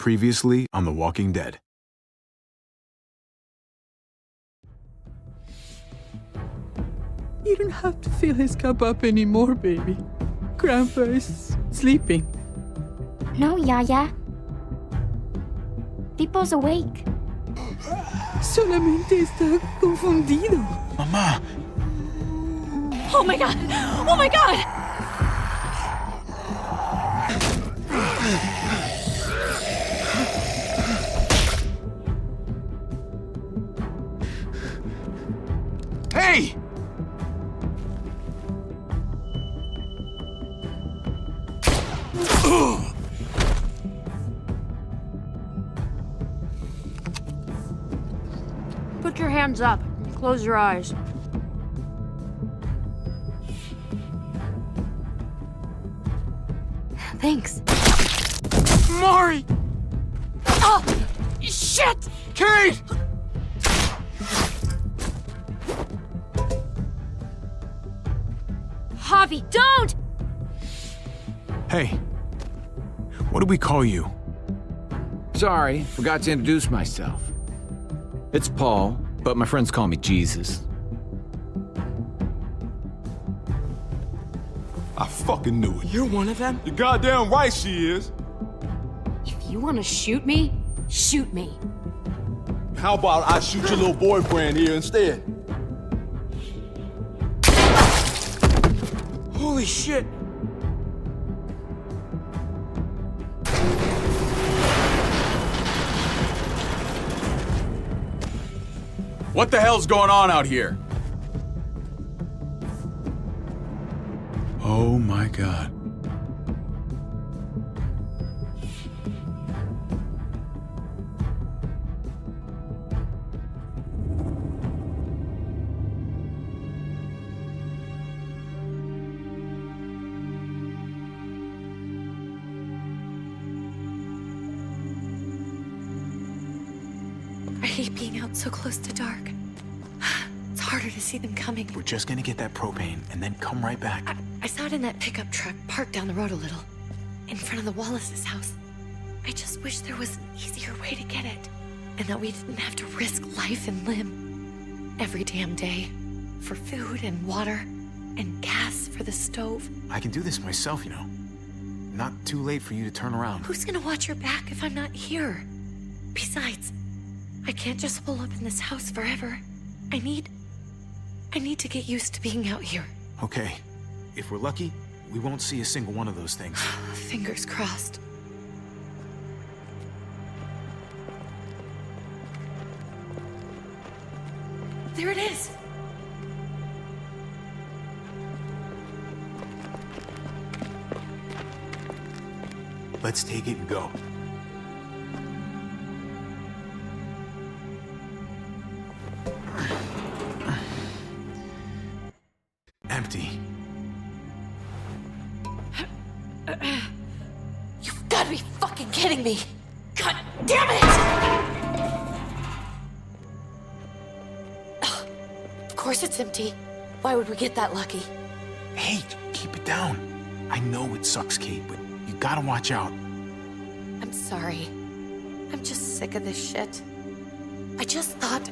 Previously on The Walking Dead. You don't have to fill his cup up anymore, baby. Grandpa is sleeping. No, Yaya. Pipo's awake. Solamente está confundido. Mamá! Oh my god! Oh my god! Hey! Put your hands up. Close your eyes. Thanks. Mari! Oh! Shit! Kate! Javi, don't! Hey. What do we call you? Sorry, forgot to introduce myself. It's Paul, but my friends call me Jesus. I fucking knew it. You're one of them? You're goddamn right she is. If you want to shoot me, shoot me. How about I shoot your little boyfriend here instead? Holy shit! What the hell's going on out here? Oh my god. I hate being out so close to dark. It's harder to see them coming. We're just gonna get that propane and then come right back. I saw it in that pickup truck parked down the road a little, in front of the Wallace's house. I just wish there was an easier way to get it, and that we didn't have to risk life and limb every damn day for food and water and gas for the stove. I can do this myself, you know. Not too late for you to turn around. Who's gonna watch your back if I'm not here? Besides, I can't just hole up in this house forever. I need to get used to being out here. Okay. If we're lucky, we won't see a single one of those things. Fingers crossed. There it is! Let's take it and go. Empty. You've got to be fucking kidding me! God damn it! Ugh. Of course it's empty. Why would we get that lucky? Hey, keep it down. I know it sucks, Kate, but you gotta watch out. I'm sorry. I'm just sick of this shit. I just thought,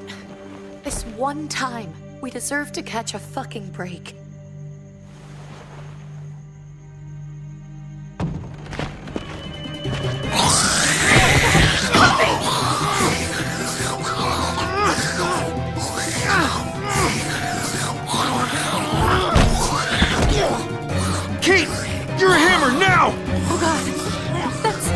this one time, we deserve to catch a fucking break. Kate! You're a hammer now! Oh god, that's...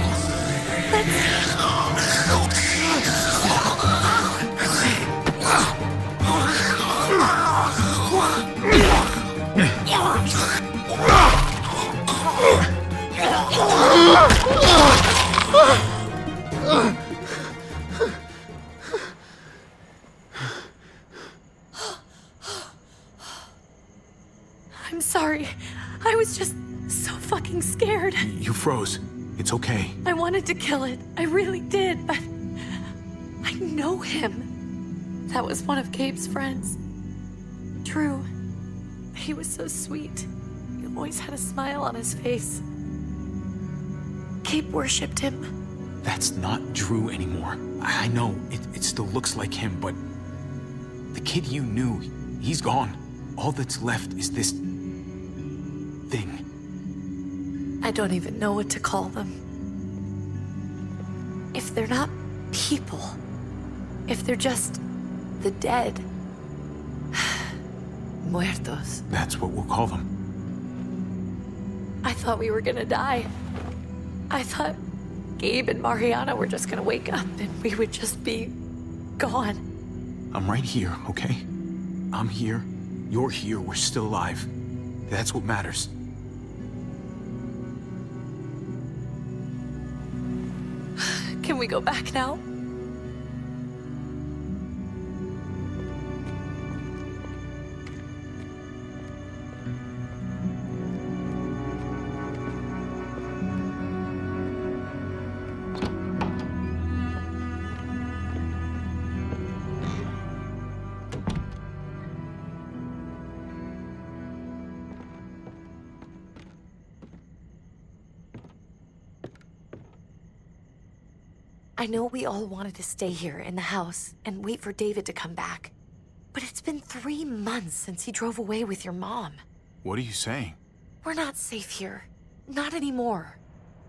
I'm sorry. I was just so fucking scared. You froze. It's okay. I wanted to kill it. I really did, but I know him. That was one of Gabe's friends. Drew. He was so sweet. He always had a smile on his face. Gabe worshipped him. That's not Drew anymore. I know, it still looks like him, but the kid you knew, he's gone. All that's left is this thing. I don't even know what to call them. If they're not people, if they're just the dead, muertos. That's what we'll call them. I thought we were gonna die. I thought Gabe and Mariana were just gonna wake up and we would just be gone. I'm right here, okay? I'm here, you're here, we're still alive. That's what matters. Can we go back now? I know we all wanted to stay here in the house and wait for David to come back. But it's been 3 months since he drove away with your mom. What are you saying? We're not safe here. Not anymore.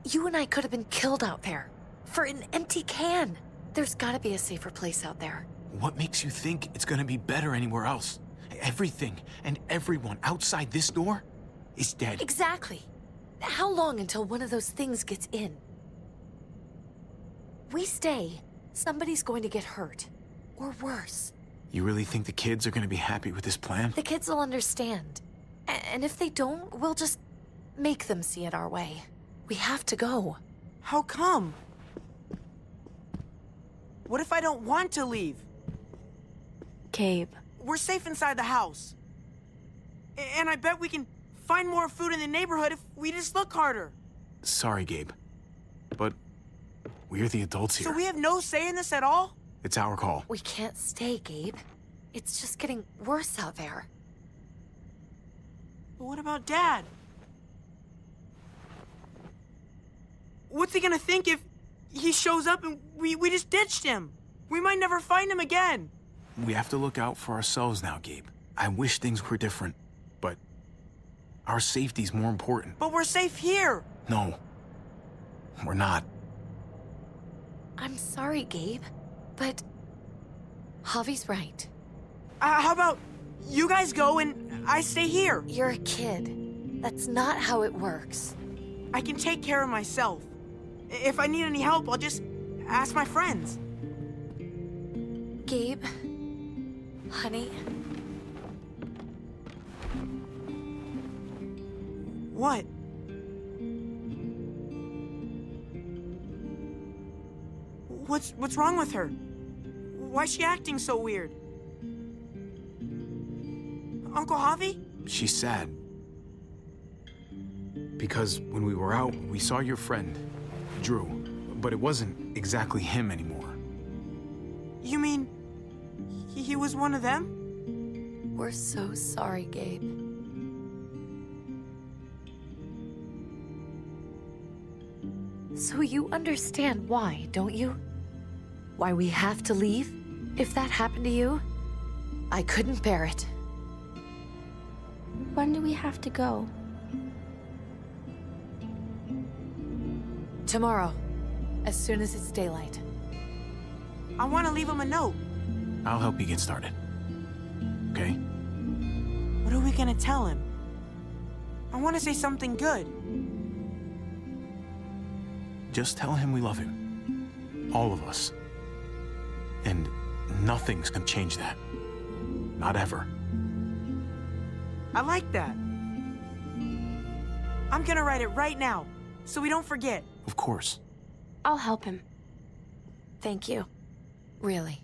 You and I could have been killed out there. For an empty can. There's gotta be a safer place out there. What makes you think it's gonna be better anywhere else? Everything and everyone outside this door is dead. Exactly. How long until one of those things gets in? We stay, somebody's going to get hurt. Or worse. You really think the kids are gonna be happy with this plan? The kids will understand. And if they don't, we'll just make them see it our way. We have to go. How come? What if I don't want to leave? Gabe. We're safe inside the house. And I bet we can find more food in the neighborhood if we just look harder. Sorry, Gabe. But we're the adults here. So we have no say in this at all? It's our call. We can't stay, Gabe. It's just getting worse out there. But what about Dad? What's he gonna think if he shows up and we just ditched him? We might never find him again. We have to look out for ourselves now, Gabe. I wish things were different, but our safety's more important. But we're safe here. No, we're not. I'm sorry, Gabe, but Javi's right. How about you guys go and I stay here? You're a kid. That's not how it works. I can take care of myself. If I need any help, I'll just ask my friends. Gabe, honey, What? What's wrong with her? Why's she acting so weird? Uncle Javi? She's sad. Because when we were out, we saw your friend, Drew, but it wasn't exactly him anymore. You mean he was one of them? we're so sorry, Gabe. So you understand why, don't you? Why we have to leave? If that happened to you, I couldn't bear it. When do we have to go? Tomorrow, as soon as it's daylight. I want to leave him a note. I'll help you get started. Okay? What are we gonna tell him? I want to say something good. Just tell him we love him. All of us. And nothing's gonna change that. Not ever. I like that. I'm gonna write it right now, so we don't forget. Of course. I'll help him. Thank you. Really.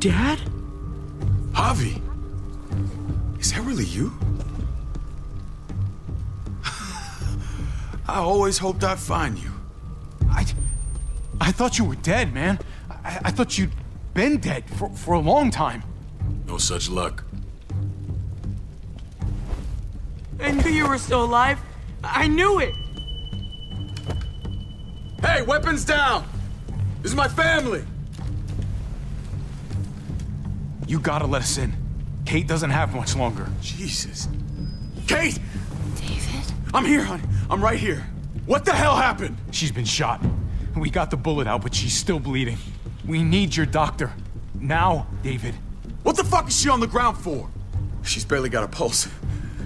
Dad? Javi, is that really you? I always hoped I'd find you. I thought you were dead, man. I thought you'd been dead for a long time. No such luck. I knew you were still alive. I knew it. Hey, weapons down! This is my family! You gotta let us in. Kate doesn't have much longer. Jesus. Kate! David? I'm here, honey. I'm right here. What the hell happened? She's been shot. We got the bullet out, but she's still bleeding. We need your doctor. Now, David. What the fuck is she on the ground for? She's barely got a pulse.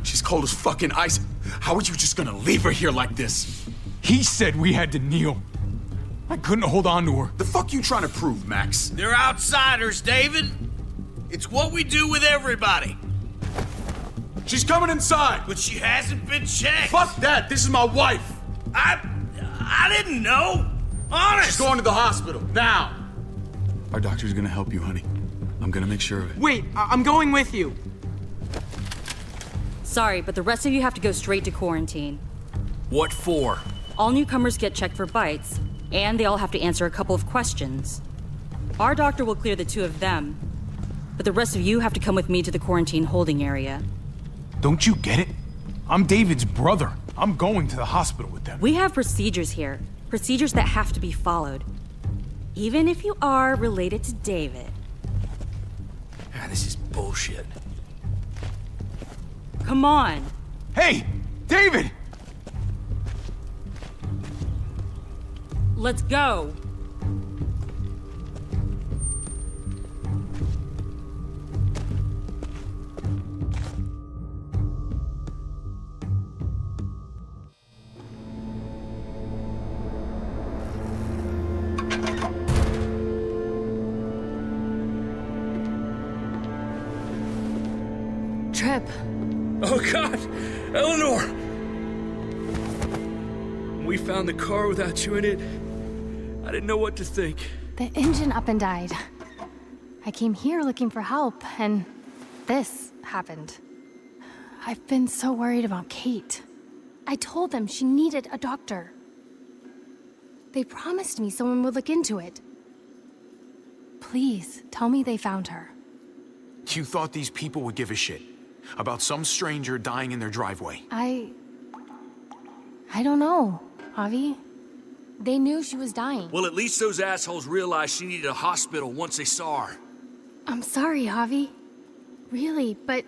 She's cold as fucking ice. How are you just gonna leave her here like this? He said we had to kneel. I couldn't hold on to her. The fuck you trying to prove, Max? They're outsiders, David. It's what we do with everybody. She's coming inside. But she hasn't been checked. Fuck that. This is my wife. I didn't know. Honest. She's going to the hospital now. Our doctor's gonna help you, honey. I'm gonna make sure of it. Wait, I'm going with you. Sorry, but the rest of you have to go straight to quarantine. What for? All newcomers get checked for bites, and they all have to answer a couple of questions. Our doctor will clear the two of them, but the rest of you have to come with me to the quarantine holding area. Don't you get it? I'm David's brother. I'm going to the hospital with them. We have procedures here. Procedures that have to be followed. Even if you are related to David. This is bullshit. Come on. Hey, David! Let's go. Trip. Oh, God! Eleanor! When we found the car without you in it, I didn't know what to think. The engine up and died. I came here looking for help, and this happened. I've been so worried about Kate. I told them she needed a doctor. They promised me someone would look into it. Please, tell me they found her. You thought these people would give a shit about some stranger dying in their driveway? I don't know, Javi. They knew she was dying. Well, at least those assholes realized she needed a hospital once they saw her. I'm sorry, Javi. Really, but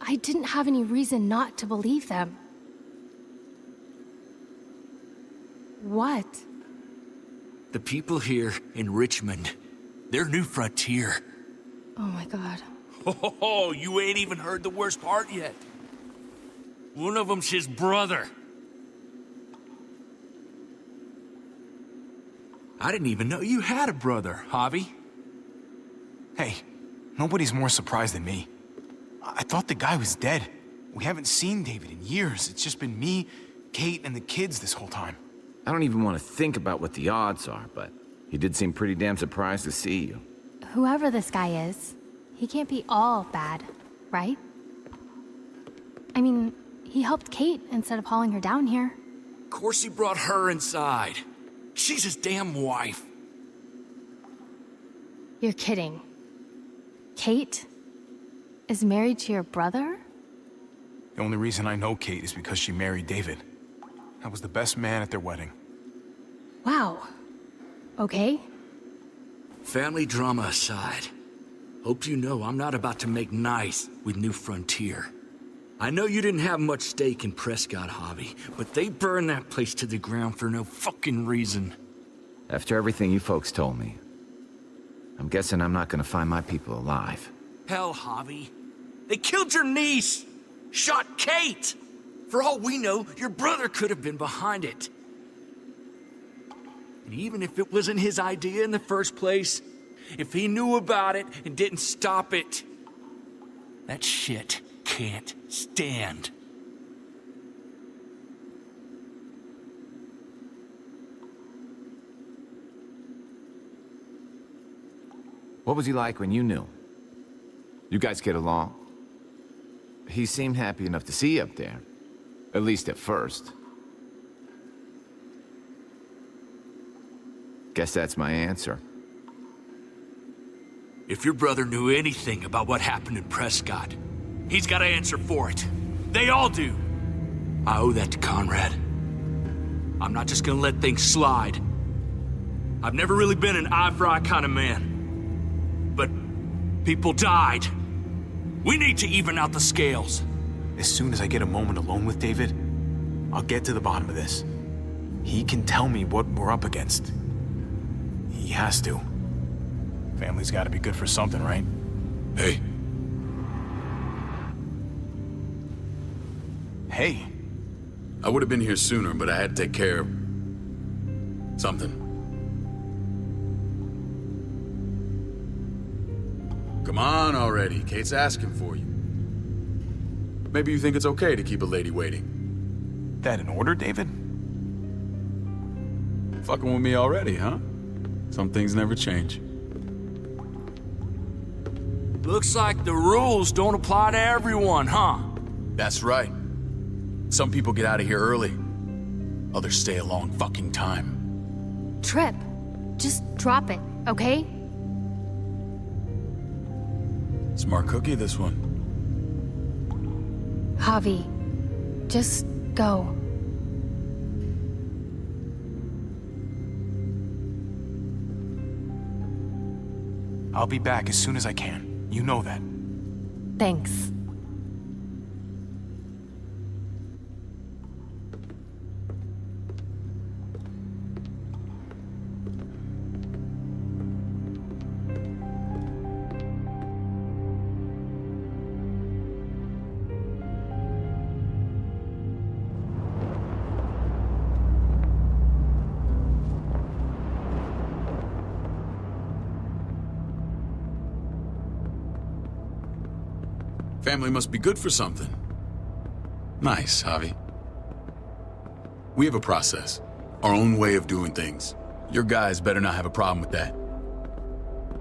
I didn't have any reason not to believe them. What? The people here in Richmond, their new frontier. Oh my God. Oh, you ain't even heard the worst part yet. One of them's his brother. I didn't even know you had a brother, Javi. Hey, nobody's more surprised than me. I thought the guy was dead. We haven't seen David in years. It's just been me, Kate, and the kids this whole time. I don't even want to think about what the odds are, but he did seem pretty damn surprised to see you. Whoever this guy is, he can't be all bad, right? I mean, he helped Kate instead of hauling her down here. Of course he brought her inside. She's his damn wife. You're kidding. Kate is married to your brother? The only reason I know Kate is because she married David. I was the best man at their wedding. Wow. Okay. Family drama aside, hope you know I'm not about to make nice with New Frontier. I know you didn't have much stake in Prescott, Javi, but they burned that place to the ground for no fucking reason. After everything you folks told me, I'm guessing I'm not gonna find my people alive. Hell, Javi. They killed your niece! Shot Kate! For all we know, your brother could have been behind it. And even if it wasn't his idea in the first place, if he knew about it and didn't stop it, that shit can't stand. What was he like when you knew? You guys get along? He seemed happy enough to see you up there. At least at first. Guess that's my answer. If your brother knew anything about what happened in Prescott, he's got to answer for it. They all do. I owe that to Conrad. I'm not just gonna let things slide. I've never really been an eye-for-eye kind of man. But people died. We need to even out the scales. As soon as I get a moment alone with David, I'll get to the bottom of this. He can tell me what we're up against. He has to. Family's gotta be good for something, right? Hey. Hey. I would have been here sooner, but I had to take care of something. Come on already. Kate's asking for you. Maybe you think it's okay to keep a lady waiting. That in order, David? Fucking with me already, huh? Some things never change. Looks like the rules don't apply to everyone, huh? That's right. Some people get out of here early. Others stay a long fucking time. Trip, just drop it, okay? Smart cookie, this one. Javi, just go. I'll be back as soon as I can. You know that. Thanks. Family must be good for something. Nice, Javi. We have a process, our own way of doing things. Your guys better not have a problem with that.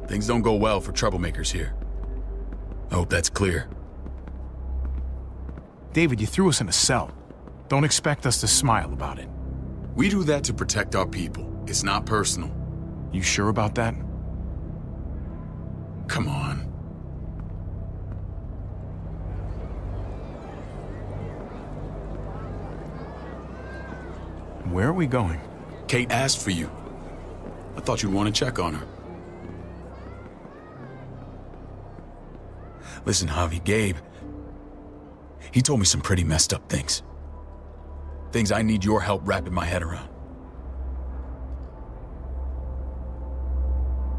Things don't go well for troublemakers here. I hope that's clear. David, you threw us in a cell. Don't expect us to smile about it. We do that to protect our people. It's not personal. You sure about that? Come on. Where are we going? Kate asked for you. I thought you'd want to check on her. Listen, Javi, Gabe, he told me some pretty messed up things. Things I need your help wrapping my head around.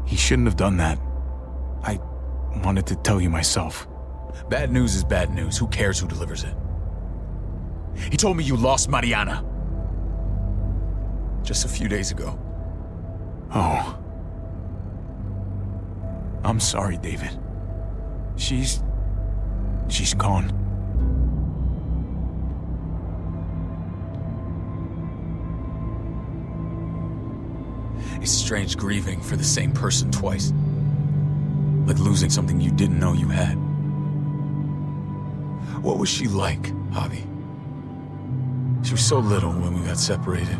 He shouldn't have done that. I wanted to tell you myself. Bad news is bad news. Who cares who delivers it? He told me you lost Mariana. Just a few days ago. Oh. I'm sorry, David. She's gone. It's strange grieving for the same person twice. Like losing something you didn't know you had. What was she like, Javi? She was so little when we got separated.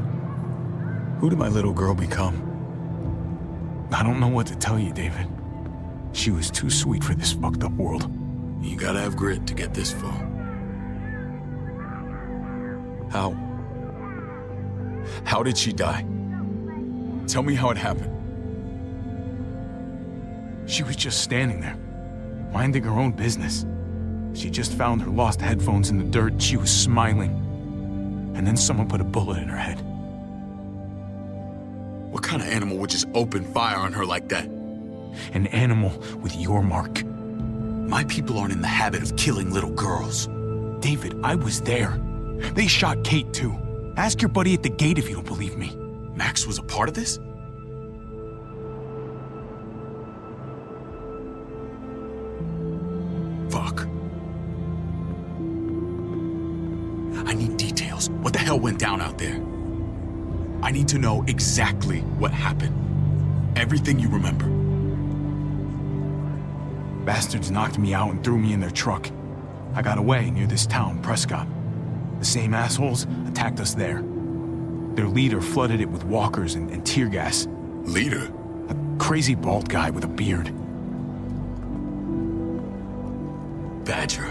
Who did my little girl become? I don't know what to tell you, David. She was too sweet for this fucked up world. You gotta have grit to get this far. How did she die? Tell me how it happened. She was just standing there, minding her own business. She just found her lost headphones in the dirt. She was smiling. And then someone put a bullet in her head. What kind of animal would just open fire on her like that? An animal with your mark. My people aren't in the habit of killing little girls. David, I was there. They shot Kate too. Ask your buddy at the gate if you don't believe me. Max was a part of this? Fuck. I need details. What the hell went down out there? I need to know exactly what happened. Everything you remember. Bastards knocked me out and threw me in their truck. I got away near this town, Prescott. The same assholes attacked us there. Their leader flooded it with walkers and tear gas. Leader? A crazy bald guy with a beard. Badger,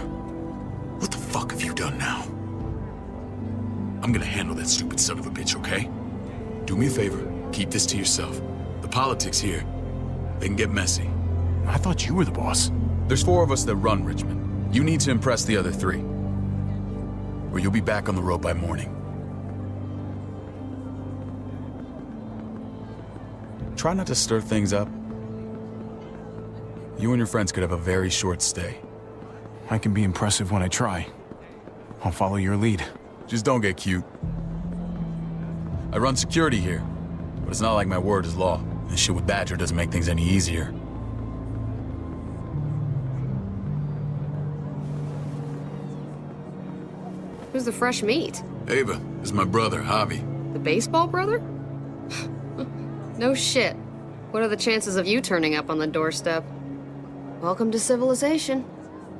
what the fuck have you done now? I'm gonna handle that stupid son of a bitch, okay? Do me a favor, keep this to yourself. The politics here, they can get messy. I thought you were the boss. There's 4 of us that run Richmond. You need to impress the other 3. Or you'll be back on the road by morning. Try not to stir things up. You and your friends could have a very short stay. I can be impressive when I try. I'll follow your lead. Just don't get cute. I run security here, but it's not like my word is law. This shit with Badger doesn't make things any easier. Who's the fresh meat? Ava, this is my brother, Javi. The baseball brother? No shit. What are the chances of you turning up on the doorstep? Welcome to civilization.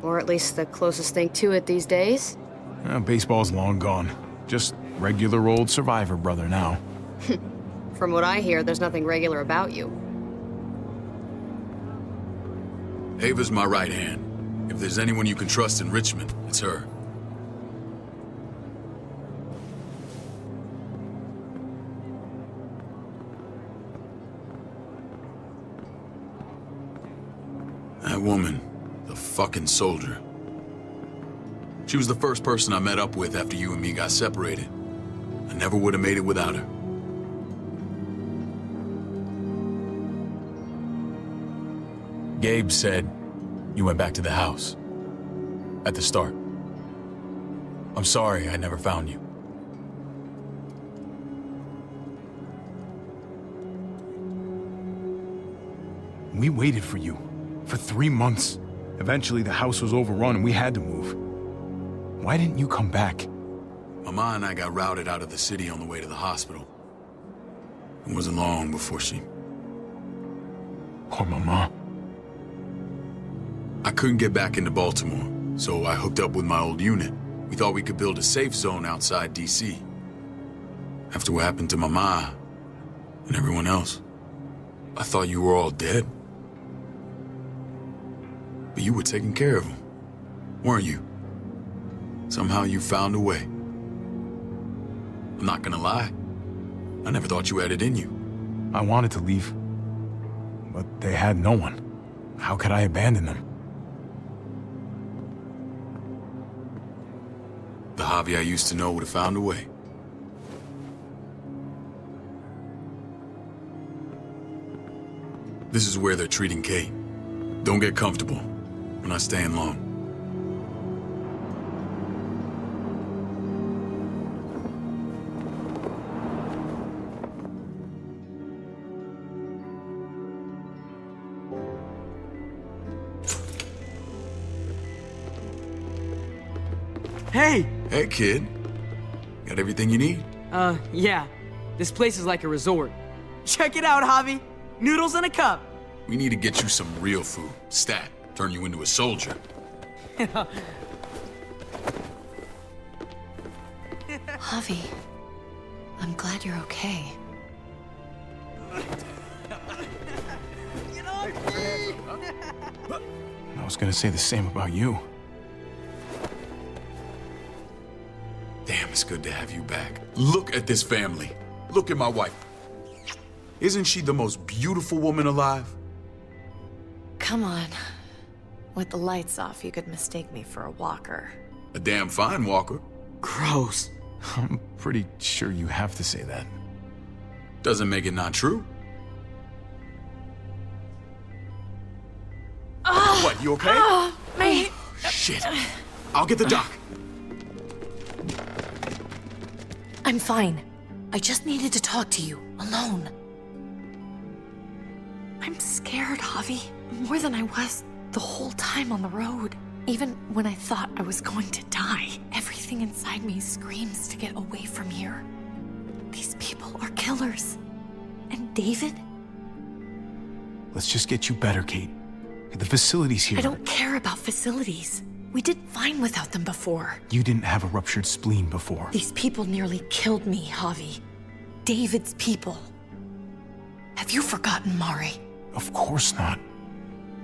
Or at least the closest thing to it these days. Baseball's long gone. Just regular old survivor brother now. From what I hear, there's nothing regular about you. Ava's my right hand. If there's anyone you can trust in Richmond, it's her. That woman, the fucking soldier. She was the first person I met up with after you and me got separated. I never would have made it without her. Gabe said you went back to the house. At the start. I'm sorry I never found you. We waited for you. For 3 months. Eventually the house was overrun and we had to move. Why didn't you come back? Mama and I got routed out of the city on the way to the hospital. It wasn't long before she... Poor Mama. I couldn't get back into Baltimore, so I hooked up with my old unit. We thought we could build a safe zone outside D.C. After what happened to Mama and everyone else, I thought you were all dead. But you were taking care of them, weren't you? Somehow you found a way. I'm not gonna lie. I never thought you had it in you. I wanted to leave, but they had no one. How could I abandon them? The Javi I used to know would have found a way. This is where they're treating Kate. Don't get comfortable. We're not staying long. Hey! Hey, kid. Got everything you need? Yeah. This place is like a resort. Check it out, Javi. Noodles in a cup. We need to get you some real food. Stat. Turn you into a soldier. Javi, I'm glad you're okay. I was gonna say the same about you. Damn, it's good to have you back. Look at this family. Look at my wife. Isn't she the most beautiful woman alive? Come on. With the lights off, you could mistake me for a walker. A damn fine walker. Gross. I'm pretty sure you have to say that. Doesn't make it not true. What, you okay? Me. Shit. I'll get the doc. I'm fine. I just needed to talk to you, alone. I'm scared, Javi. More than I was the whole time on the road. Even when I thought I was going to die, everything inside me screams to get away from here. These people are killers. And David? Let's just get you better, Kate. The facility's here. I don't care about facilities. We did fine without them before. You didn't have a ruptured spleen before. These people nearly killed me, Javi. David's people. Have you forgotten, Mari? Of course not.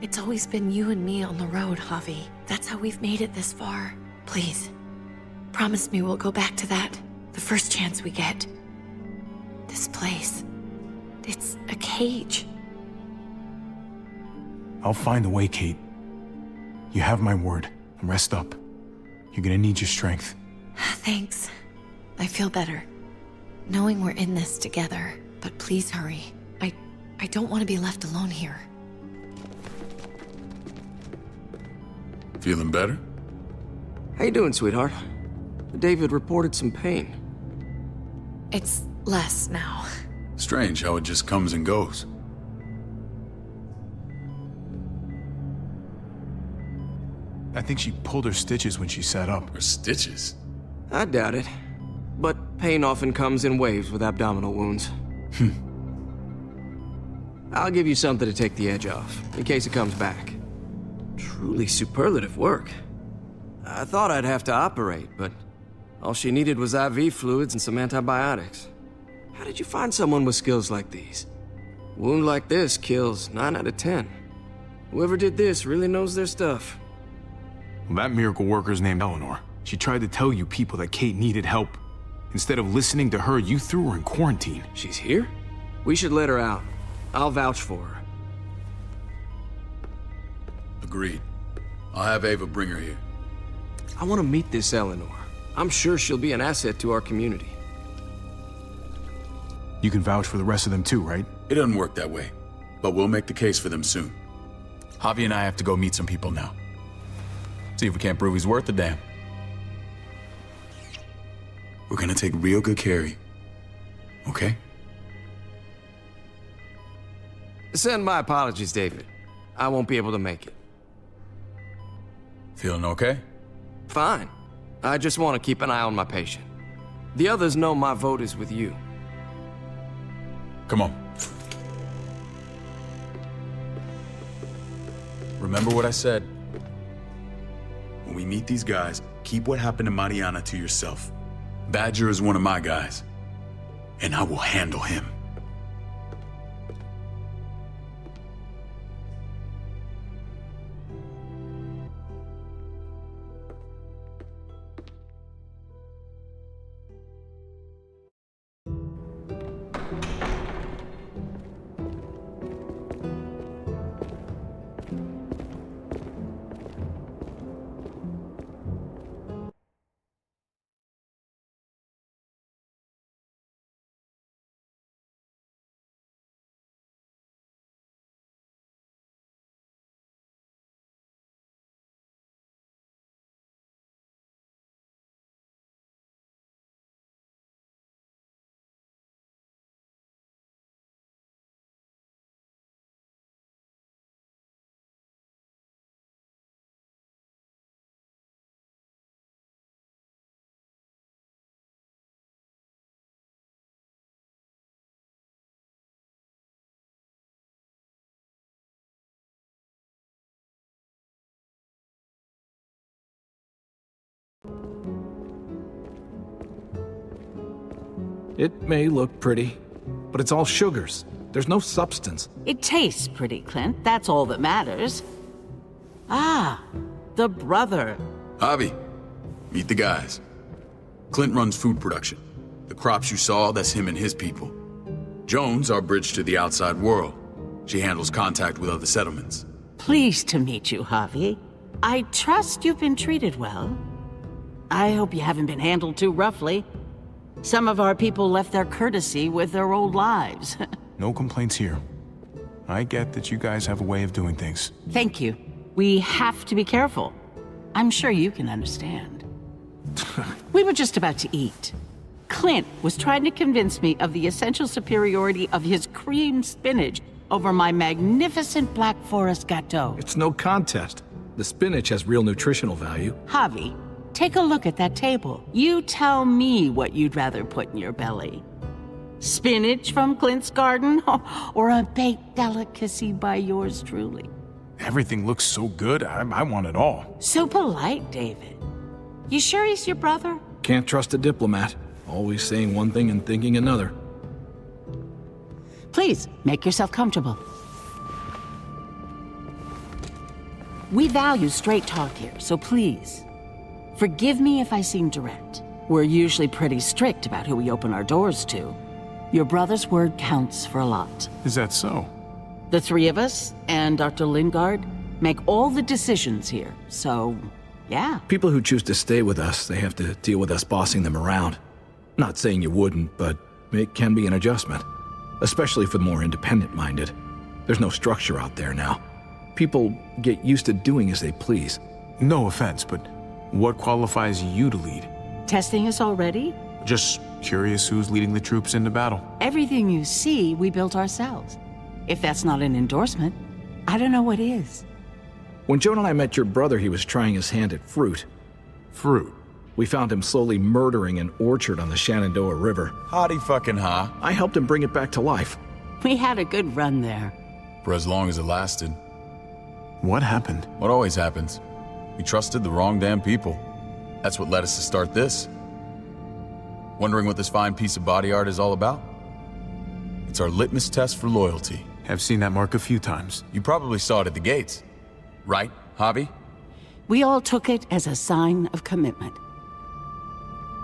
It's always been you and me on the road, Javi. That's how we've made it this far. Please, promise me we'll go back to that the first chance we get. This place, it's a cage. I'll find a way, Kate. You have my word. Rest up. You're gonna need your strength. Thanks. I feel better. Knowing we're in this together. But please hurry. I don't want to be left alone here. Feeling better? How you doing, sweetheart? David reported some pain. It's less now. Strange how it just comes and goes. I think she pulled her stitches when she sat up. Her stitches? I doubt it. But pain often comes in waves with abdominal wounds. I'll give you something to take the edge off, in case it comes back. Truly superlative work. I thought I'd have to operate, but all she needed was IV fluids and some antibiotics. How did you find someone with skills like these? A wound like this kills 9 out of 10. Whoever did this really knows their stuff. Well, that miracle worker's named Eleanor. She tried to tell you people that Kate needed help. Instead of listening to her, you threw her in quarantine. She's here? We should let her out. I'll vouch for her. Agreed. I'll have Ava bring her here. I want to meet this Eleanor. I'm sure she'll be an asset to our community. You can vouch for the rest of them too, right? It doesn't work that way, but we'll make the case for them soon. Javi and I have to go meet some people now. See if we can't prove he's worth a damn. We're gonna take real good care of you. Okay? Send my apologies, David. I won't be able to make it. Feeling okay? Fine. I just want to keep an eye on my patient. The others know my vote is with you. Come on. Remember what I said. When we meet these guys, keep what happened to Mariana to yourself. Badger is one of my guys, and I will handle him. It may look pretty, but it's all sugars. There's no substance. It tastes pretty, Clint. That's all that matters. Ah, the brother. Javi, meet the guys. Clint runs food production. The crops you saw, that's him and his people. Jones, our bridge to the outside world. She handles contact with other settlements. Pleased to meet you, Javi. I trust you've been treated well. I hope you haven't been handled too roughly. Some of our people left their courtesy with their old lives. No complaints here. I get that you guys have a way of doing things. Thank you. We have to be careful. I'm sure you can understand. We were just about to eat. Clint was trying to convince me of the essential superiority of his creamed spinach over my magnificent Black Forest gâteau. It's no contest. The spinach has real nutritional value. Javi, take a look at that table. You tell me what you'd rather put in your belly. Spinach from Clint's garden, or a baked delicacy by yours truly? Everything looks so good, I want it all. So polite, David. You sure he's your brother? Can't trust a diplomat. Always saying one thing and thinking another. Please, make yourself comfortable. We value straight talk here, so please, forgive me if I seem direct. We're usually pretty strict about who we open our doors to. Your brother's word counts for a lot. Is that so? The three of us and Dr. Lingard make all the decisions here, so yeah. People who choose to stay with us, they have to deal with us bossing them around. Not saying you wouldn't, but it can be an adjustment. Especially for the more independent-minded. There's no structure out there now. People get used to doing as they please. No offense, but what qualifies you to lead? Testing us already? Just curious who's leading the troops into battle. Everything you see, we built ourselves. If that's not an endorsement, I don't know what is. When Joan and I met your brother, he was trying his hand at fruit. Fruit? We found him slowly murdering an orchard on the Shenandoah River. Howdy fucking ha. I helped him bring it back to life. We had a good run there. For as long as it lasted. What happened? What always happens. We trusted the wrong damn people. That's what led us to start this. Wondering what this fine piece of body art is all about? It's our litmus test for loyalty. I've seen that mark a few times. You probably saw it at the gates. Right, Javi? We all took it as a sign of commitment.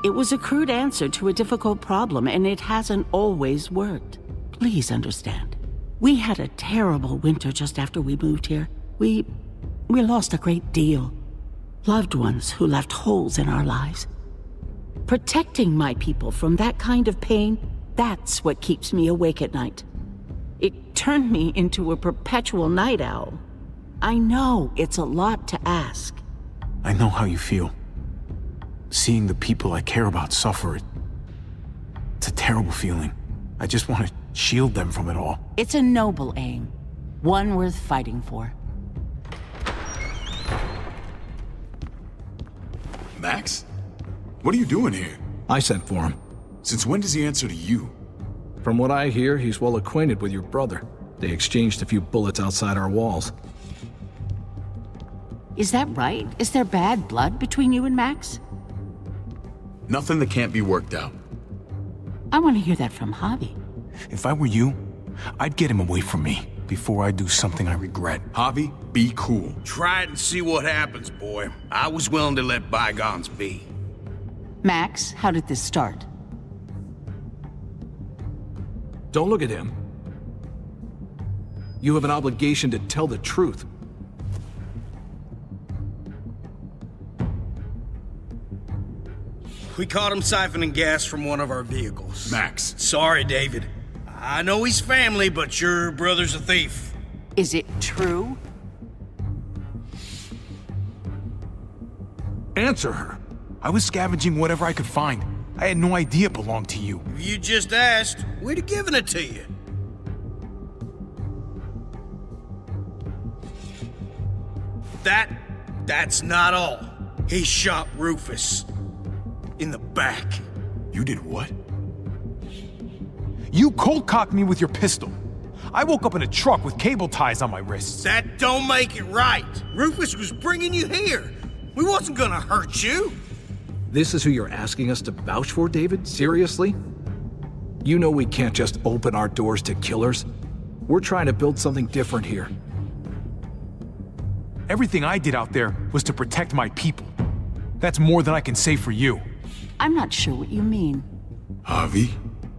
It was a crude answer to a difficult problem, and it hasn't always worked. Please understand. We had a terrible winter just after we moved here. We lost a great deal. Loved ones who left holes in our lives. Protecting my people from that kind of pain, that's what keeps me awake at night. It turned me into a perpetual night owl. I know it's a lot to ask. I know how you feel. Seeing the people I care about suffer, it's a terrible feeling. I just want to shield them from it all. It's a noble aim, one worth fighting for. Max? What are you doing here? I sent for him. Since when does he answer to you? From what I hear, he's well acquainted with your brother. They exchanged a few bullets outside our walls. Is that right? Is there bad blood between you and Max? Nothing that can't be worked out. I want to hear that from Javi. If I were you, I'd get him away from me before I do something I regret. Javi, be cool. Try it and see what happens, boy. I was willing to let bygones be. Max, how did this start? Don't look at him. You have an obligation to tell the truth. We caught him siphoning gas from one of our vehicles. Max. Sorry, David. I know he's family, but your brother's a thief. Is it true? Answer her. I was scavenging whatever I could find. I had no idea it belonged to you. If you just asked, we'd have given it to you. That's not all. He shot Rufus. In the back. You did what? You cold-cocked me with your pistol. I woke up in a truck with cable ties on my wrists. That don't make it right. Rufus was bringing you here. We wasn't gonna hurt you. This is who you're asking us to vouch for, David? Seriously? You know we can't just open our doors to killers. We're trying to build something different here. Everything I did out there was to protect my people. That's more than I can say for you. I'm not sure what you mean. Javi?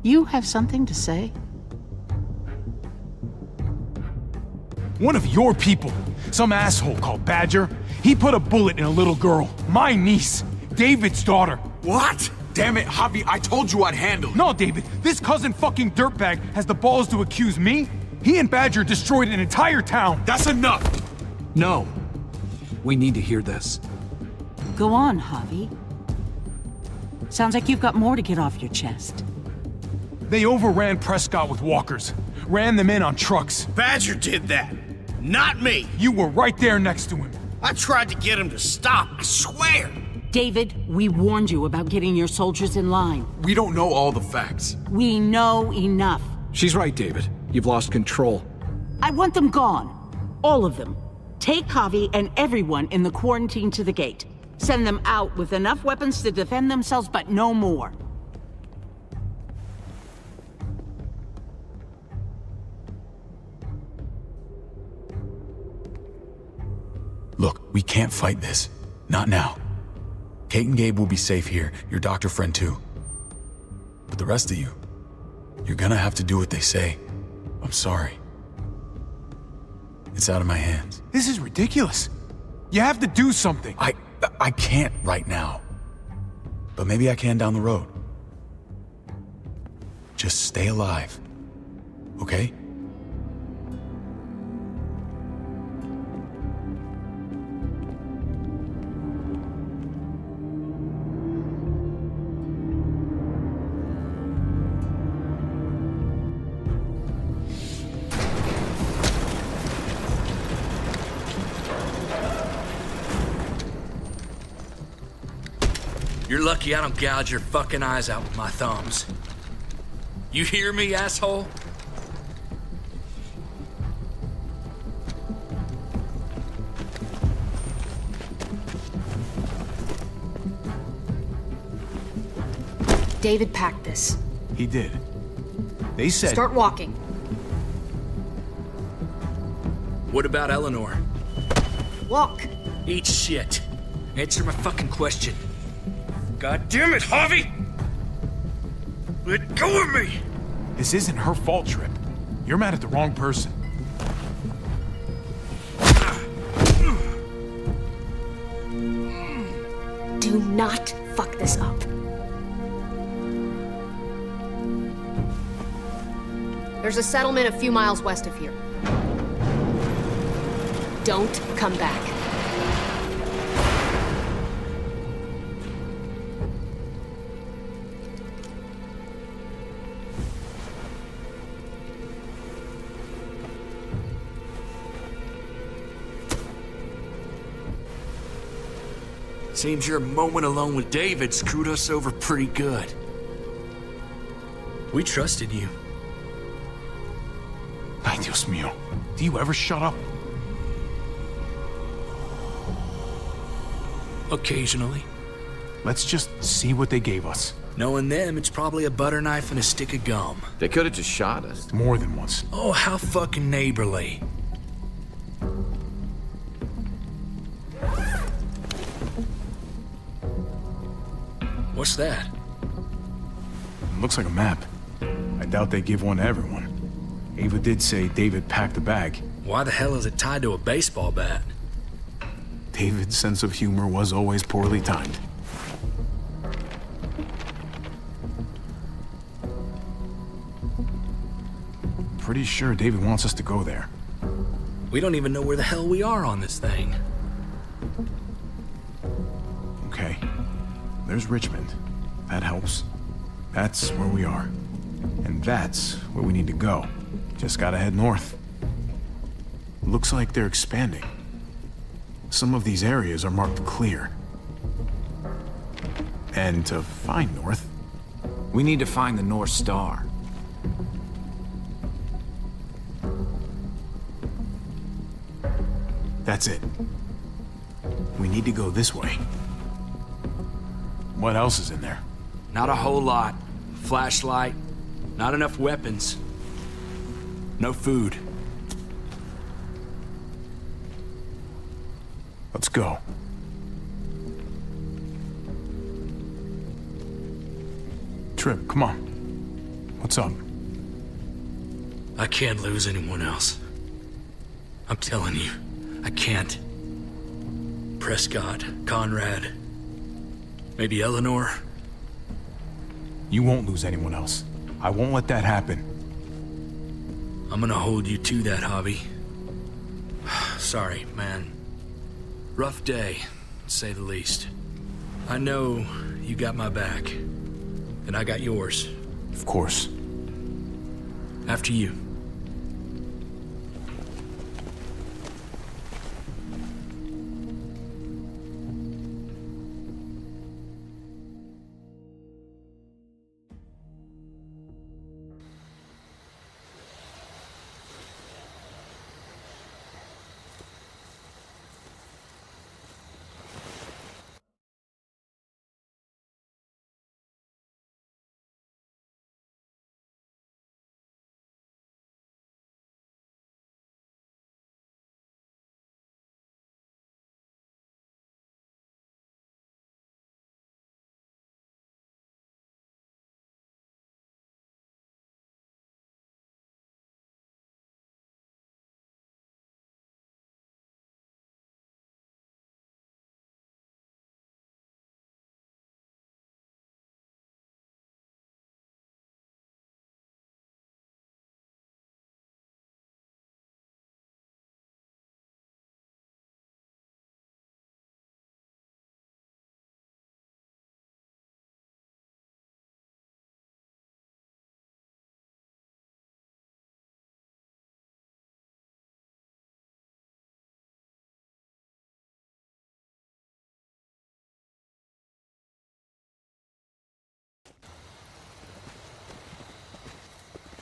You have something to say? One of your people, some asshole called Badger, he put a bullet in a little girl, my niece, David's daughter. What? Damn it, Javi, I told you I'd handle it. No, David, this cousin fucking dirtbag has the balls to accuse me? He and Badger destroyed an entire town. That's enough! No. We need to hear this. Go on, Javi. Sounds like you've got more to get off your chest. They overran Prescott with walkers. Ran them in on trucks. Badger did that. Not me. You were right there next to him. I tried to get him to stop, I swear. David, we warned you about getting your soldiers in line. We don't know all the facts. We know enough. She's right, David. You've lost control. I want them gone. All of them. Take Javi and everyone in the quarantine to the gate. Send them out with enough weapons to defend themselves, but no more. Look, we can't fight this. Not now. Kate and Gabe will be safe here, your doctor friend too. But the rest of you, you're gonna have to do what they say. I'm sorry. It's out of my hands. This is ridiculous. You have to do something. I can't right now. But maybe I can down the road. Just stay alive. Okay? You're lucky I don't gouge your fucking eyes out with my thumbs. You hear me, asshole? David packed this. He did. They said... Start walking. What about Eleanor? Walk. Eat shit. Answer my fucking question. God damn it, Javi! Let go of me! This isn't her fault, Trip. You're mad at the wrong person. Do not fuck this up. There's a settlement a few miles west of here. Don't come back. Seems your moment alone with David screwed us over pretty good. We trusted you. Ay, Dios mío. Do you ever shut up? Occasionally. Let's just see what they gave us. Knowing them, it's probably a butter knife and a stick of gum. They could have just shot us. More than once. Oh, how fucking neighborly. What's that? Looks like a map. I doubt they give one to everyone. Ava did say David packed the bag. Why the hell is it tied to a baseball bat? David's sense of humor was always poorly timed. Pretty sure David wants us to go there. We don't even know where the hell we are on this thing. Okay. There's Richmond. That helps. That's where we are. And that's where we need to go. Just gotta head north. Looks like they're expanding. Some of these areas are marked clear. And to find north... We need to find the North Star. That's it. We need to go this way. What else is in there? Not a whole lot. Flashlight, not enough weapons. No food. Let's go. Trip, come on. What's up? I can't lose anyone else. I'm telling you, I can't. Prescott, Conrad, maybe Eleanor. You won't lose anyone else. I won't let that happen. I'm gonna hold you to that, Javi. Sorry, man. Rough day, to say the least. I know you got my back, and I got yours. Of course. After you.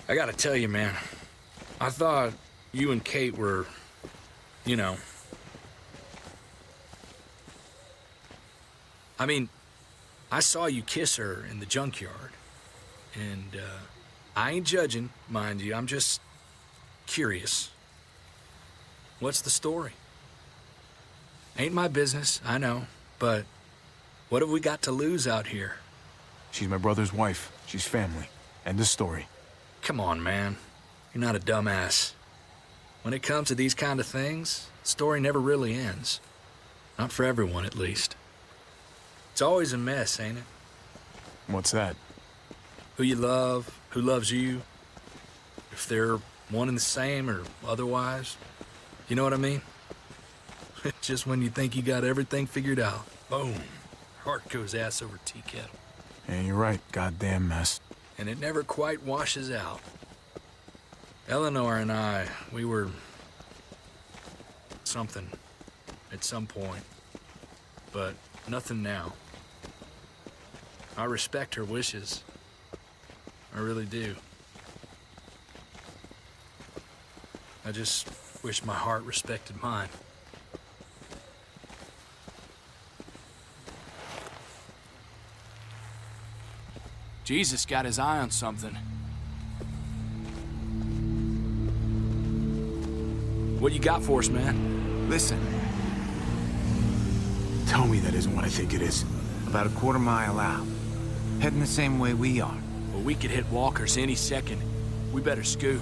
I gotta tell you, man, I thought you and Kate were, you know... I mean, I saw you kiss her in the junkyard, and I ain't judging, mind you, I'm just curious. What's the story? Ain't my business, I know, but what have we got to lose out here? She's my brother's wife. She's family. End of story. Come on, man. You're not a dumbass. When it comes to these kind of things, the story never really ends. Not for everyone, at least. It's always a mess, ain't it? What's that? Who you love, who loves you, if they're one and the same or otherwise. You know what I mean? Just when you think you got everything figured out, boom, heart goes ass over tea kettle. Yeah, you're right. Goddamn mess. And it never quite washes out. Eleanor and I, we were... something at some point. But nothing now. I respect her wishes. I really do. I just wish my heart respected mine. Jesus got his eye on something. What you got for us, man? Listen. Tell me that isn't what I think it is. About a quarter-mile out. Heading the same way we are. Well, we could hit walkers any second. We better scoot.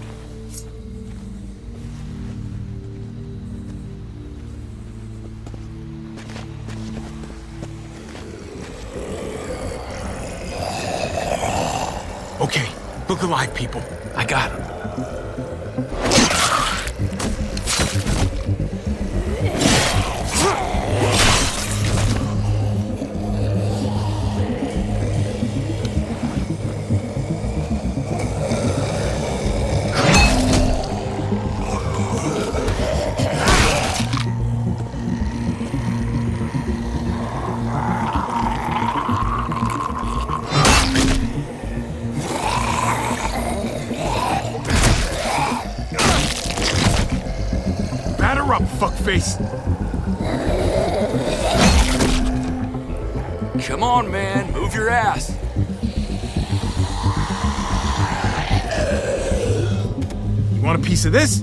Okay, look alive, people. I got him. Fuckface. Come on, man. Move your ass. You want a piece of this?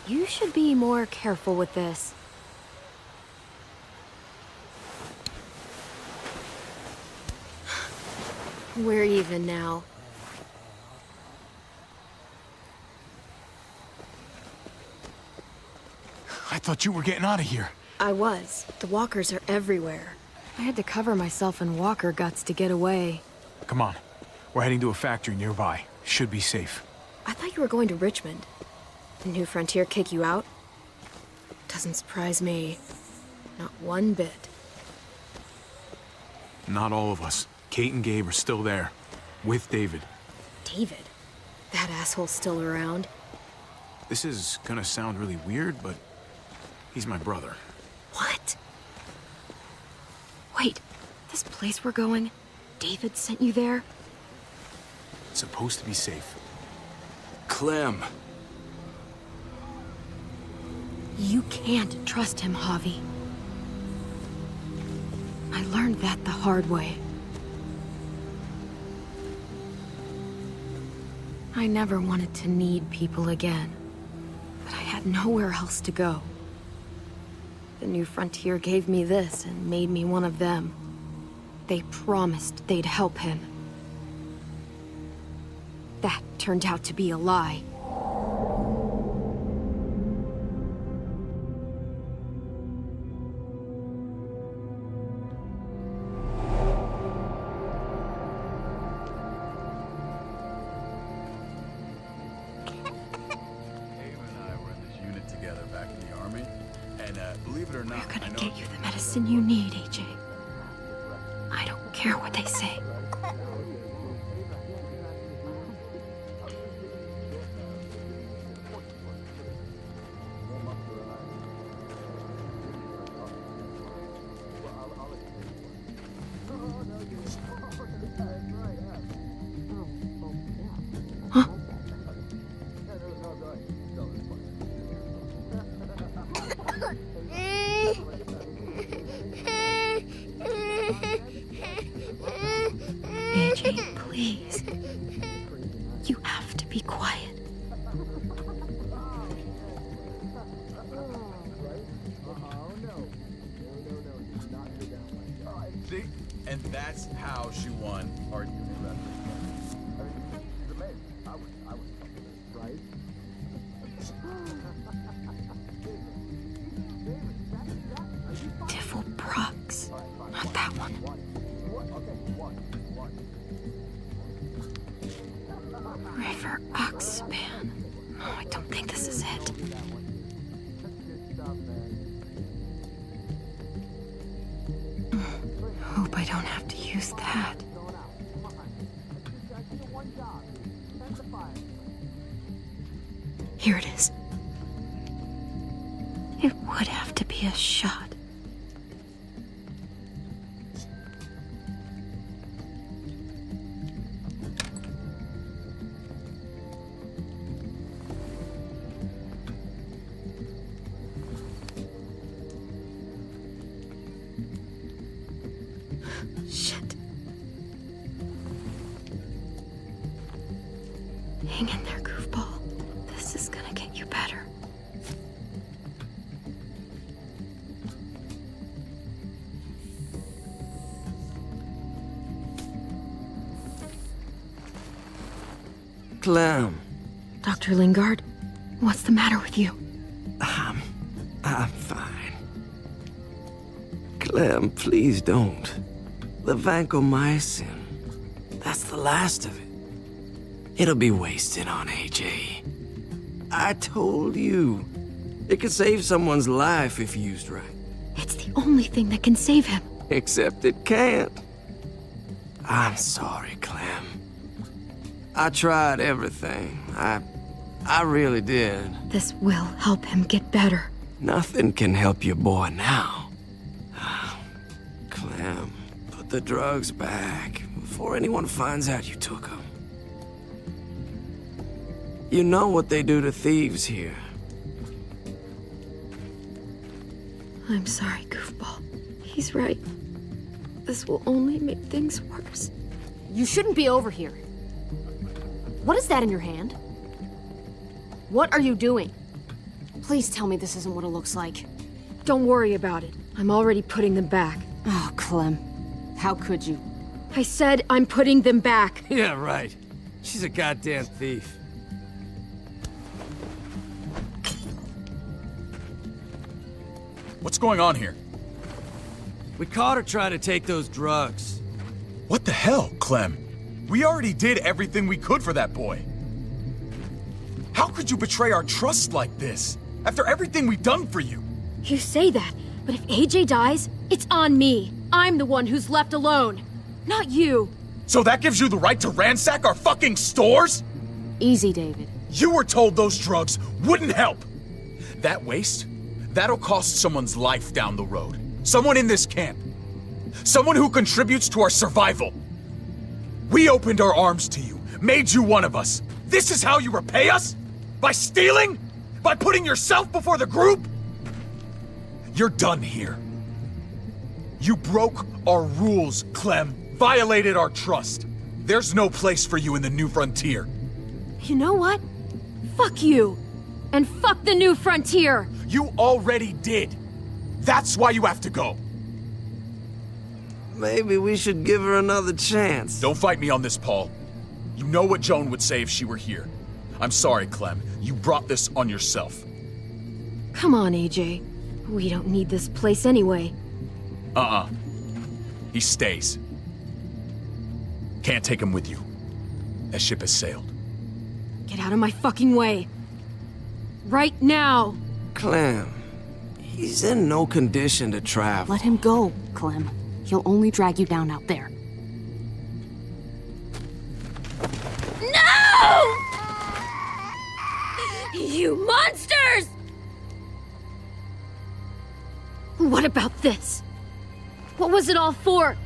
You should be more careful with this. We're even now. I thought you were getting out of here. I was. The walkers are everywhere. I had to cover myself in walker guts to get away. Come on. We're heading to a factory nearby. Should be safe. I thought you were going to Richmond. Did New Frontier kick you out? Doesn't surprise me. Not one bit. Not all of us. Kate and Gabe are still there. With David. David? That asshole's still around? This is gonna sound really weird, but he's my brother. What? Wait, this place we're going, David sent you there? It's supposed to be safe. Clem. You can't trust him, Javi. I learned that the hard way. I never wanted to need people again, but I had nowhere else to go. The New Frontier gave me this and made me one of them. They promised they'd help him. That turned out to be a lie. Believe it or not, we're gonna get you the medicine you need, AJ. I don't care what they say. AJ, please. You have to be quiet. See? And that's how she won argument. Devil Brooks. Not that one. River Oxpan. No, I don't think this is it. Hope I don't have to use that. Here it is. It would have to be a shot. Shit. Hang in there, goofball. This is gonna get you better. Clem. Dr. Lingard, what's the matter with you? I'm fine. Clem, please don't. The vancomycin, that's the last of it. It'll be wasted on AJ. I told you. It could save someone's life if used right. It's the only thing that can save him. Except it can't. I'm sorry, Clem. I tried everything. I really did. This will help him get better. Nothing can help your boy now. Clem, put the drugs back before anyone finds out you took them. You know what they do to thieves here. I'm sorry, goofball. He's right. This will only make things worse. You shouldn't be over here. What is that in your hand? What are you doing? Please tell me this isn't what it looks like. Don't worry about it. I'm already putting them back. Oh, Clem. How could you? I said I'm putting them back. Yeah, right. She's a goddamn thief. What's going on here? We caught her trying to take those drugs. What the hell, Clem? We already did everything we could for that boy. How could you betray our trust like this? After everything we've done for you? You say that, but if AJ dies, it's on me. I'm the one who's left alone, not you. So that gives you the right to ransack our fucking stores? Easy, David. You were told those drugs wouldn't help. That waste, that'll cost someone's life down the road. Someone in this camp. Someone who contributes to our survival. We opened our arms to you, made you one of us. This is how you repay us? By stealing? By putting yourself before the group? You're done here. You broke our rules, Clem. Violated our trust. There's no place for you in the New Frontier. You know what? Fuck you. And fuck the New Frontier. You already did. That's why you have to go. Maybe we should give her another chance. Don't fight me on this, Paul. You know what Joan would say if she were here. I'm sorry, Clem. You brought this on yourself. Come on, AJ. We don't need this place anyway. He stays. Can't take him with you. That ship has sailed. Get out of my fucking way. Right now. Clem, he's in no condition to travel. Let him go, Clem. He'll only drag you down out there. No! You monsters! What about this? What was it all for?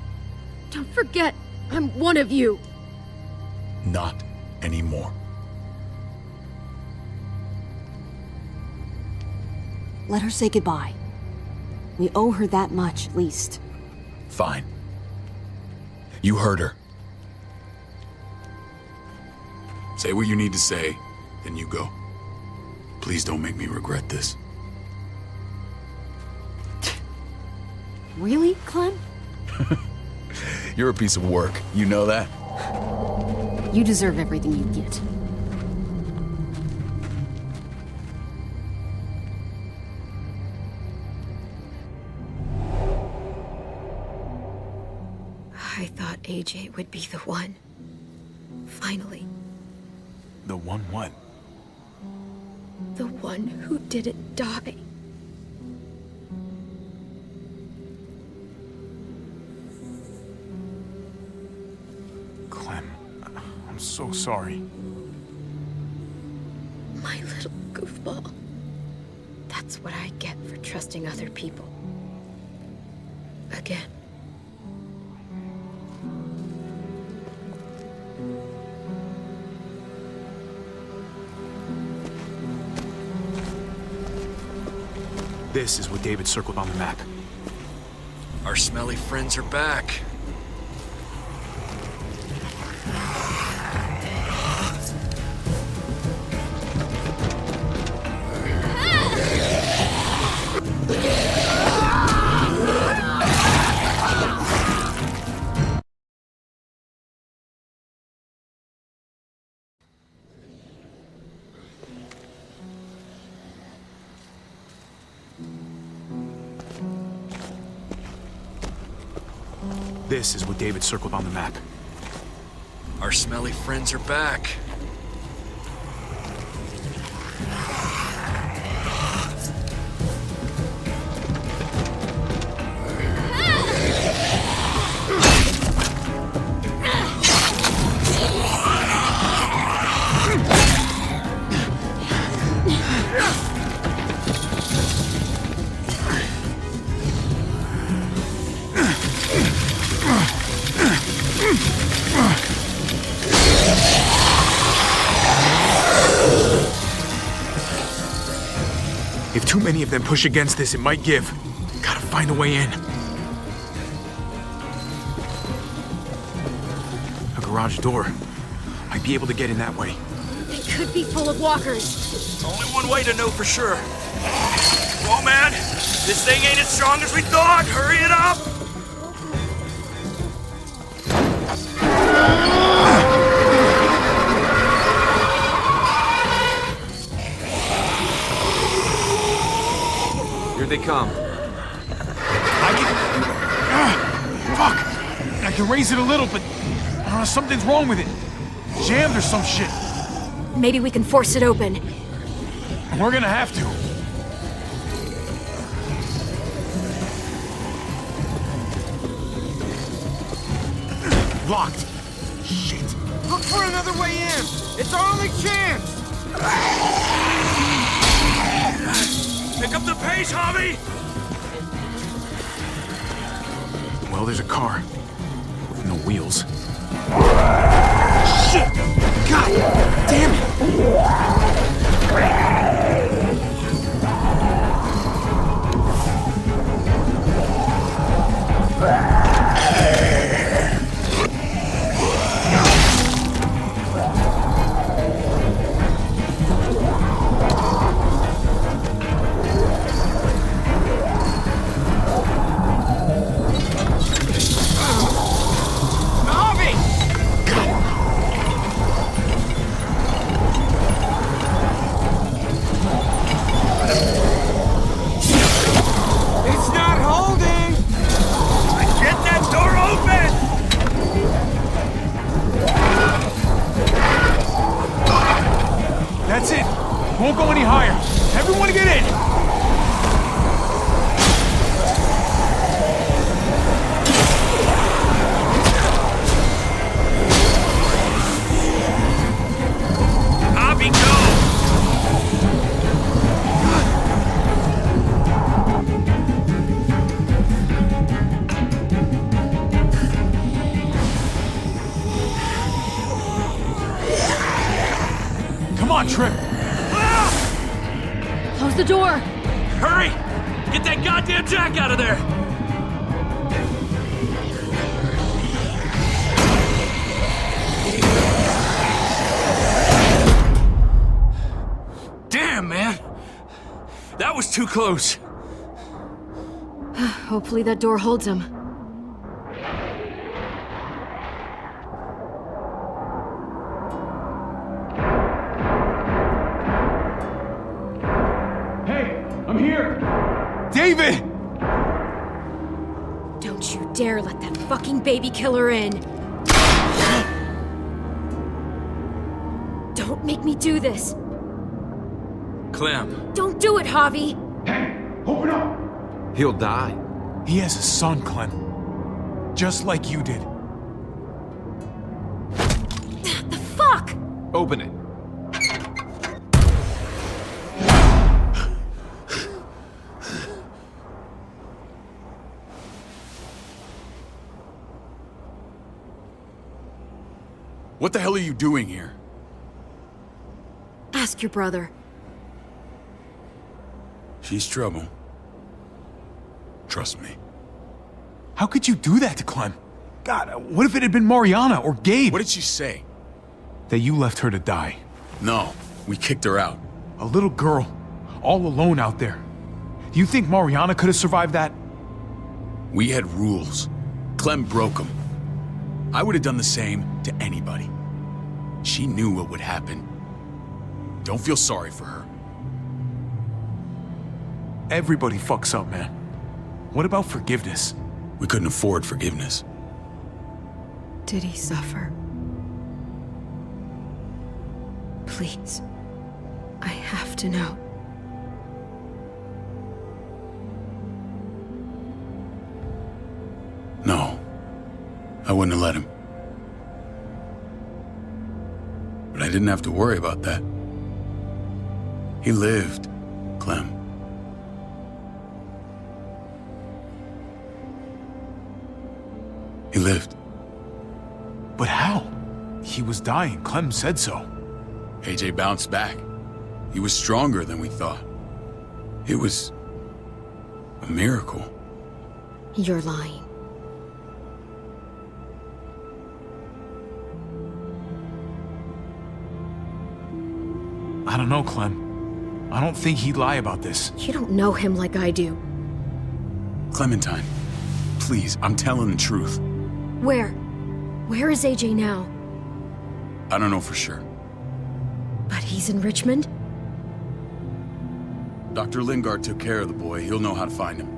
Don't forget, I'm one of you. Not anymore. Let her say goodbye. We owe her that much, at least. Fine. You heard her. Say what you need to say, then you go. Please don't make me regret this. Really, Clem? You're a piece of work. You know that? You deserve everything you get. I thought AJ would be the one. Finally. The one what? The one who didn't die. Clem, I'm so sorry. My little goofball. That's what I get for trusting other people. Again. This is what David circled on the map. Our smelly friends are back. This is what David circled on the map. Our smelly friends are back. If too many of them push against this, it might give. Gotta find a way in. A garage door. Might be able to get in that way. It could be full of walkers. Only one way to know for sure. Whoa, man! This thing ain't as strong as we thought! Hurry it up! Here they come. Fuck! I can raise it a little, but I don't know, something's wrong with it. Jammed or some shit. Maybe we can force it open. We're gonna have to. Locked. Shit. Look for another way in. It's our only chance. Pick up the pace, Javi! Well, there's a car. With no wheels. Shit! God damn Don't go any higher. Everyone get in! Hobby, go! Come on, Trip. Close the door! Hurry! Get that goddamn jack out of there! Damn, man! That was too close. Hopefully that door holds him. David! Don't you dare let that fucking baby killer in! Don't make me do this! Clem. Don't do it, Javi! Open up! He'll die. He has a son, Clem. Just like you did. The fuck?! Open it. What the hell are you doing here? Ask your brother. She's trouble. Trust me. How could you do that to Clem? God, what if it had been Mariana or Gabe? What did she say? That you left her to die. No, we kicked her out. A little girl, all alone out there. Do you think Mariana could have survived that? We had rules. Clem broke them. I would have done the same to anybody. She knew what would happen. Don't feel sorry for her. Everybody fucks up, man. What about forgiveness? We couldn't afford forgiveness. Did he suffer? Please. I have to know. No. I wouldn't have let him. But I didn't have to worry about that. He lived, Clem. He lived. But how? He was dying. Clem said so. AJ bounced back. He was stronger than we thought. It was a miracle. You're lying. I don't know, Clem. I don't think he'd lie about this. You don't know him like I do. Clementine, please, I'm telling the truth. Where? Where is AJ now? I don't know for sure. But he's in Richmond? Dr. Lingard took care of the boy. He'll know how to find him.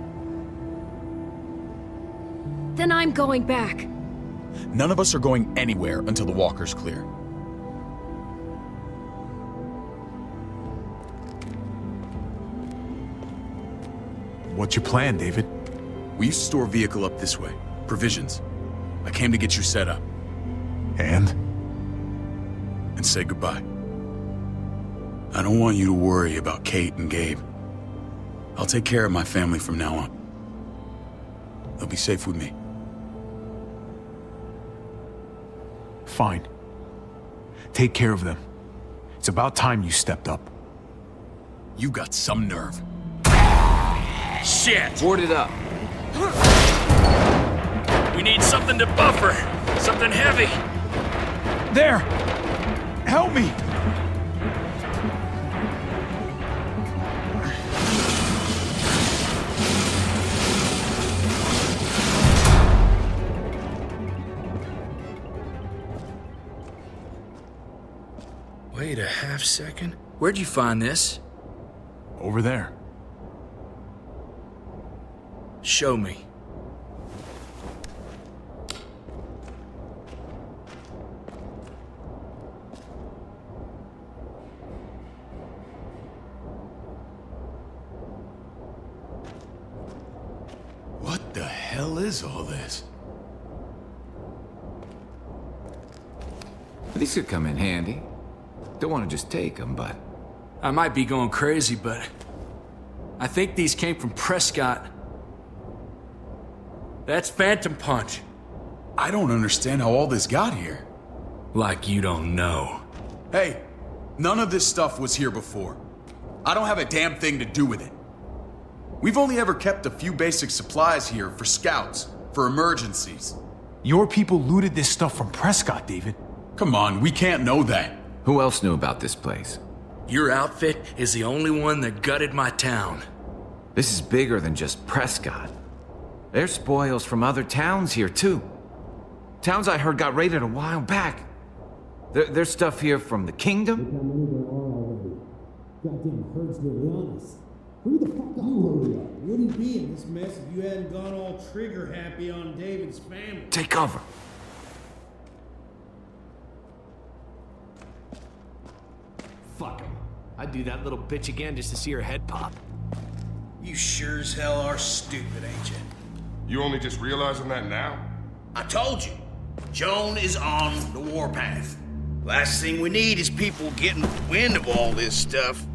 Then I'm going back. None of us are going anywhere until the walker's clear. What's your plan, David? We used to store a vehicle up this way. Provisions. I came to get you set up. And? And say goodbye. I don't want you to worry about Kate and Gabe. I'll take care of my family from now on. They'll be safe with me. Fine. Take care of them. It's about time you stepped up. You got some nerve. Shit! Board it up. We need something to buffer. Something heavy. There! Help me! Wait a half second. Where'd you find this? Over there. Show me. hell is all this? These could come in handy. Don't want to just take them, but... I might be going crazy, but I think these came from Prescott. That's Phantom Punch. I don't understand how all this got here. Like you don't know. Hey, none of this stuff was here before. I don't have a damn thing to do with it. We've only ever kept a few basic supplies here for scouts, for emergencies. Your people looted this stuff from Prescott, David. Come on, we can't know that. Who else knew about this place? Your outfit is the only one that gutted my town. This is bigger than just Prescott. There's spoils from other towns here, too. Towns I heard got raided a while back. There's stuff here from the kingdom. Goddamn hurts to be honest. Who the fuck you hurry up? Wouldn't be in this mess if you hadn't gone all trigger happy on David's family. Take cover. Fuck him. I'd do that little bitch again just to see her head pop. You sure as hell are stupid, ain't you? You only just realizing that now? I told you. Joan is on the warpath. Last thing we need is people getting wind of all this stuff.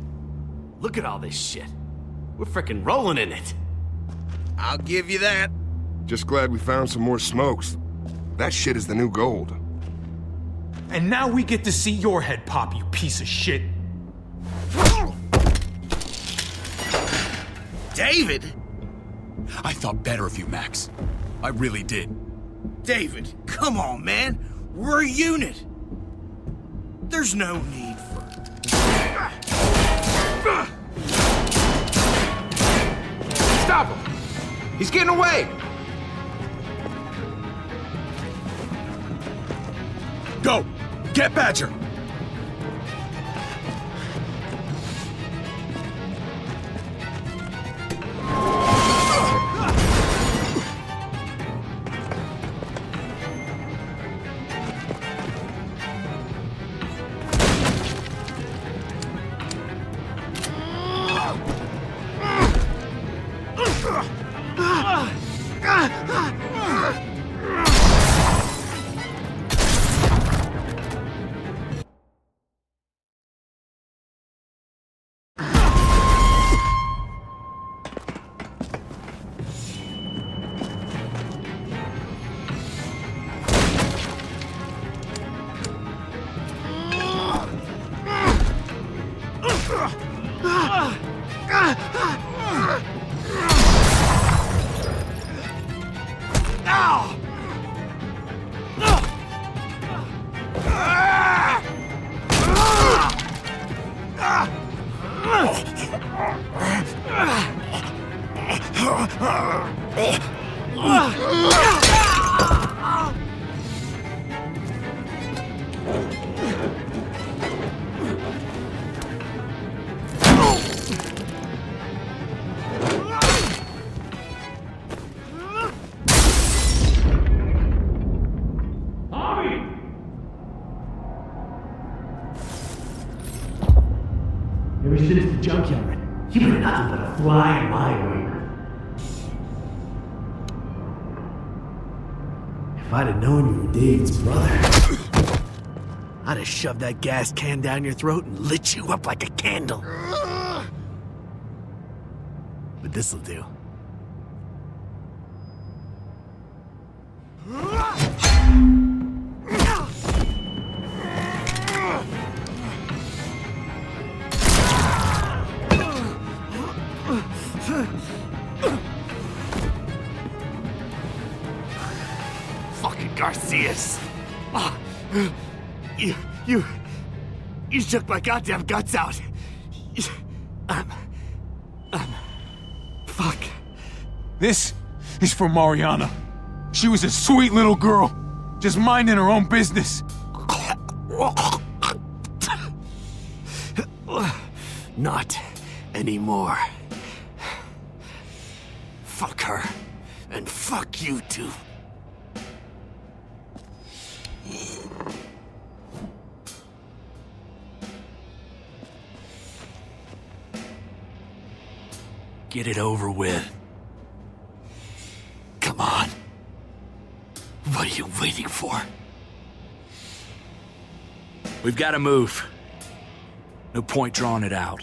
Look at all this shit. We're frickin' rolling in it. I'll give you that. Just glad we found some more smokes. That shit is the new gold. And now we get to see your head pop, you piece of shit. David? I thought better of you, Max. I really did. David, come on, man. We're a unit. There's no need for... Stop him! He's getting away! Go! Get Badger! Ever since the junkyard, you've been nothing but a fly in my wing. If I'd have known you were David's brother, I'd have shoved that gas can down your throat and lit you up like a candle. But this'll do. Fucking Garcias. Oh, you shook my goddamn guts out. Fuck. This is for Mariana. She was a sweet little girl, just minding her own business. Not anymore. Fuck her, and fuck you too. Get it over with. Come on. What are you waiting for? We've got to move. No point drawing it out.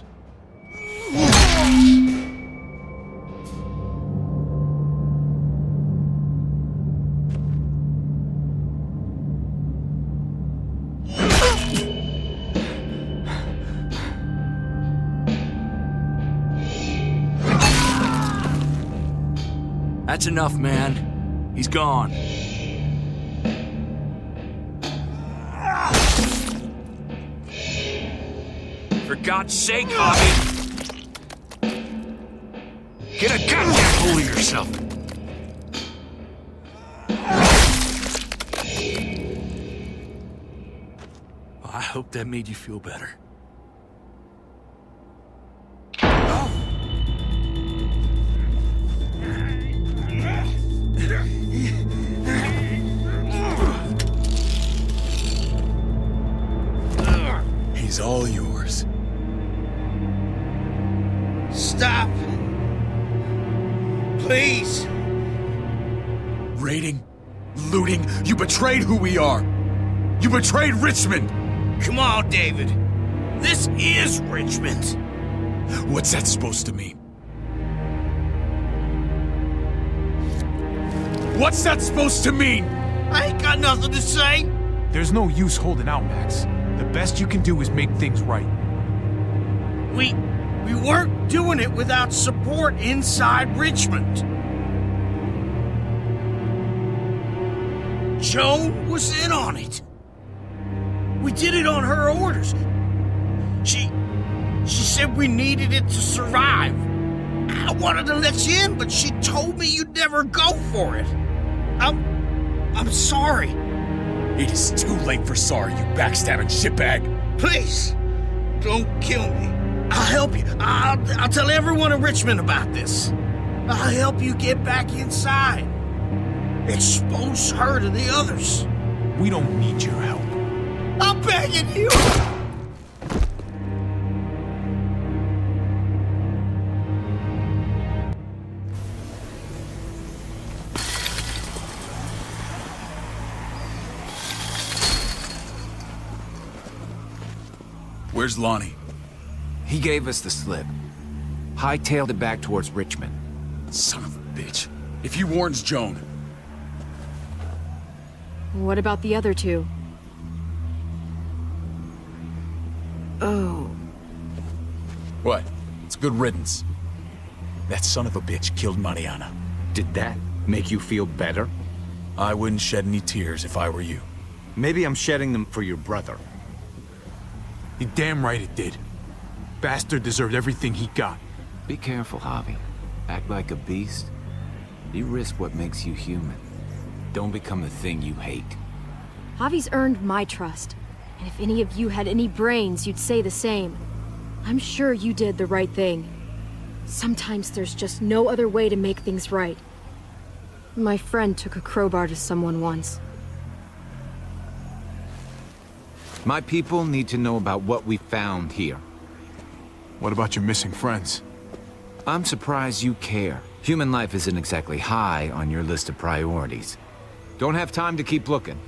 That's enough, man. He's gone. For God's sake, Javi! Get a goddamn hold of yourself! Well, I hope that made you feel better. He's all yours. Stop! Please! Raiding, looting, you betrayed who we are! You betrayed Richmond! Come on, David. This is Richmond. What's that supposed to mean? What's that supposed to mean? I ain't got nothing to say. There's no use holding out, Max. The best you can do is make things right. We weren't doing it without support inside Richmond. Joan was in on it. We did it on her orders. She said we needed it to survive. I wanted to let you in, but she told me you'd never go for it. I'm sorry. It is too late for sorry, you backstabbing shitbag. Please, don't kill me. I'll help you. I'll tell everyone in Richmond about this. I'll help you get back inside. Expose her to the others. We don't need your help. I'm begging you. Where's Lonnie? He gave us the slip. Hightailed it back towards Richmond. Son of a bitch. If he warns Joan... What about the other two? Oh. What? It's good riddance. That son of a bitch killed Mariana. Did that make you feel better? I wouldn't shed any tears if I were you. Maybe I'm shedding them for your brother. You're damn right it did. Bastard deserved everything he got. Be careful, Javi. Act like a beast. You risk what makes you human. Don't become the thing you hate. Javi's earned my trust. And if any of you had any brains, you'd say the same. I'm sure you did the right thing. Sometimes there's just no other way to make things right. My friend took a crowbar to someone once. My people need to know about what we found here. What about your missing friends? I'm surprised you care. Human life isn't exactly high on your list of priorities. Don't have time to keep looking.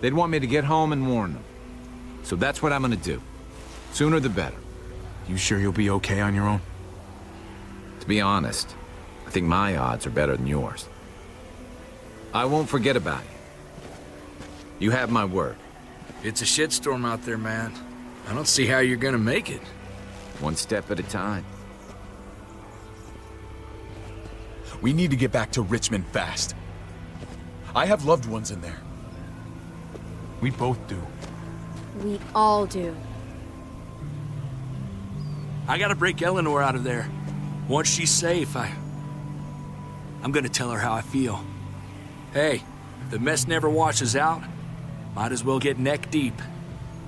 They'd want me to get home and warn them. So that's what I'm gonna do. Sooner the better. You sure you'll be okay on your own? To be honest, I think my odds are better than yours. I won't forget about you. You have my word. It's a shitstorm out there, man. I don't see how you're gonna make it. One step at a time. We need to get back to Richmond fast. I have loved ones in there. We both do. We all do. I gotta break Eleanor out of there. Once she's safe, I'm gonna tell her how I feel. Hey, if the mess never washes out, might as well get neck deep.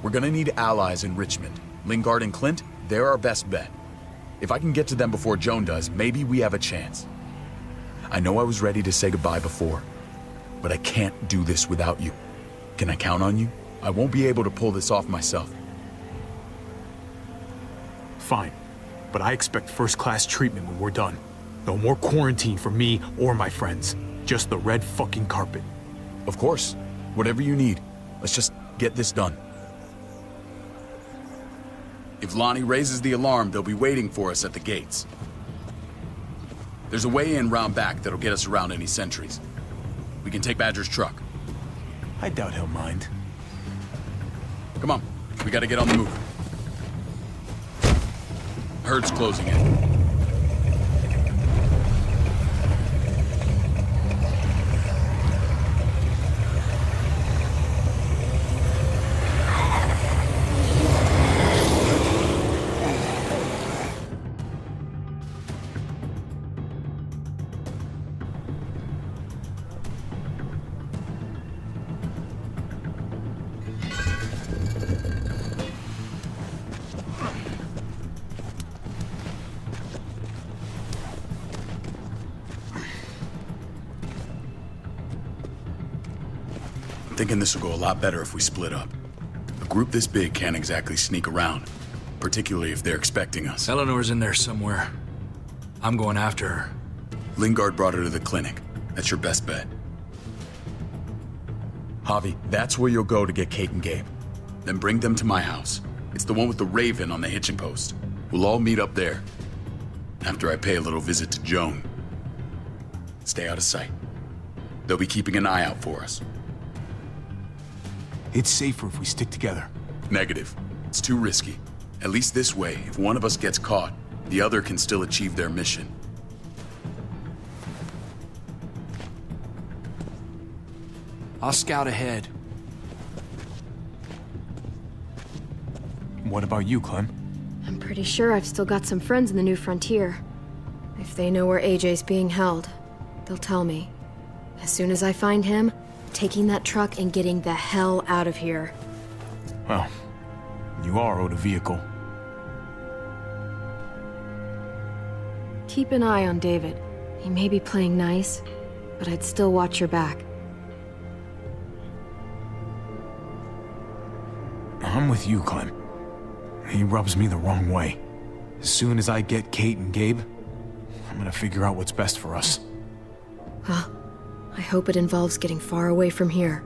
We're gonna need allies in Richmond. Lingard and Clint, they're our best bet. If I can get to them before Joan does, maybe we have a chance. I know I was ready to say goodbye before, but I can't do this without you. Can I count on you? I won't be able to pull this off myself. Fine, but I expect first-class treatment when we're done. No more quarantine for me or my friends. Just the red fucking carpet. Of course. Whatever you need. Let's just get this done. If Lonnie raises the alarm, they'll be waiting for us at the gates. There's a way in round back that'll get us around any sentries. We can take Badger's truck. I doubt he'll mind. Come on, we gotta get on the move. Herd's closing in. I'm thinking this will go a lot better if we split up. A group this big can't exactly sneak around, particularly if they're expecting us. Eleanor's in there somewhere. I'm going after her. Lingard brought her to the clinic. That's your best bet. Javi, that's where you'll go to get Kate and Gabe. Then bring them to my house. It's the one with the raven on the hitching post. We'll all meet up there. After I pay a little visit to Joan. Stay out of sight. They'll be keeping an eye out for us. It's safer if we stick together. Negative. It's too risky. At least this way, if one of us gets caught, the other can still achieve their mission. I'll scout ahead. What about you, Clem? I'm pretty sure I've still got some friends in the New Frontier. If they know where AJ's being held, they'll tell me. As soon as I find him, taking that truck and getting the hell out of here. Well, you are owed a vehicle. Keep an eye on David. He may be playing nice, but I'd still watch your back. I'm with you, Clem. He rubs me the wrong way. As soon as I get Kate and Gabe, I'm gonna figure out what's best for us. Well, I hope it involves getting far away from here.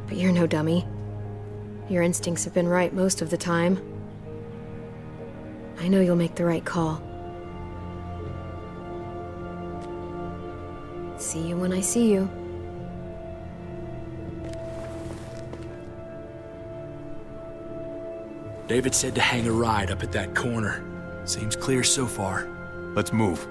But you're no dummy. Your instincts have been right most of the time. I know you'll make the right call. See you when I see you. David said to hang a ride up at that corner. Seems clear so far. Let's move.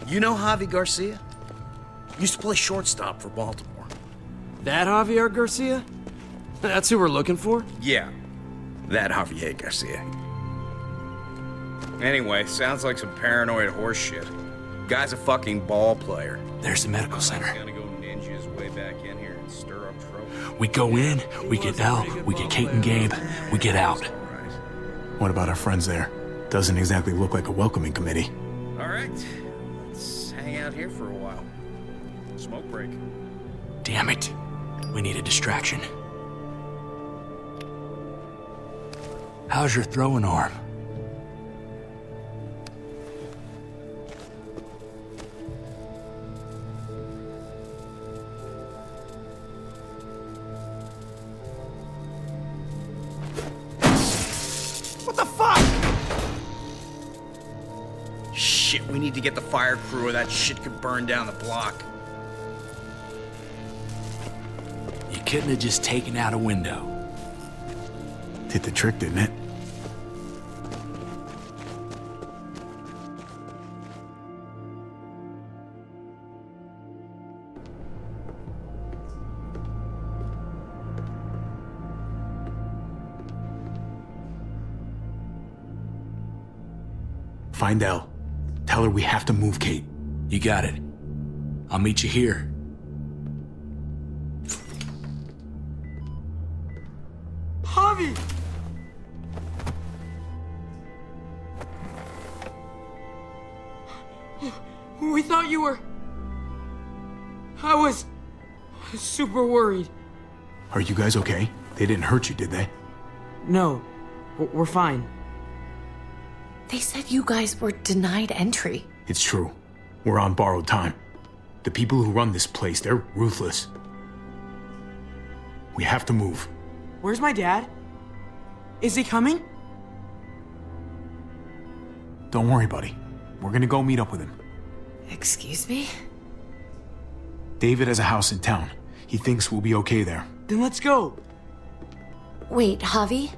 You know Javi Garcia? Used to play shortstop for Baltimore. That Javier Garcia? That's who we're looking for? Yeah, that Javier Garcia. Anyway, sounds like some paranoid horse shit. Guy's a fucking ball player. There's the medical center. Gonna go ninja his way back in here and stir up trouble. We go in, we get Elle, we get Kate and Gabe, we get out. What about our friends there? Doesn't exactly look like a welcoming committee. All right, let's hang out here for a while. Smoke break. Damn it. We need a distraction. How's your throwing arm? What the fuck? Shit, we need to get the fire crew or that shit could burn down the block. You couldn't have just taken out a window. Did the trick, didn't it? Find Elle. Tell her we have to move Kate. You got it. I'll meet you here. Javi! We thought you were... I was super worried. Are you guys okay? They didn't hurt you, did they? No, we're fine. They said you guys were denied entry. It's true. We're on borrowed time. The people who run this place, they're ruthless. We have to move. Where's my dad? Is he coming? Don't worry, buddy. We're gonna go meet up with him. Excuse me? David has a house in town. He thinks we'll be okay there. Then let's go. Wait, Javi?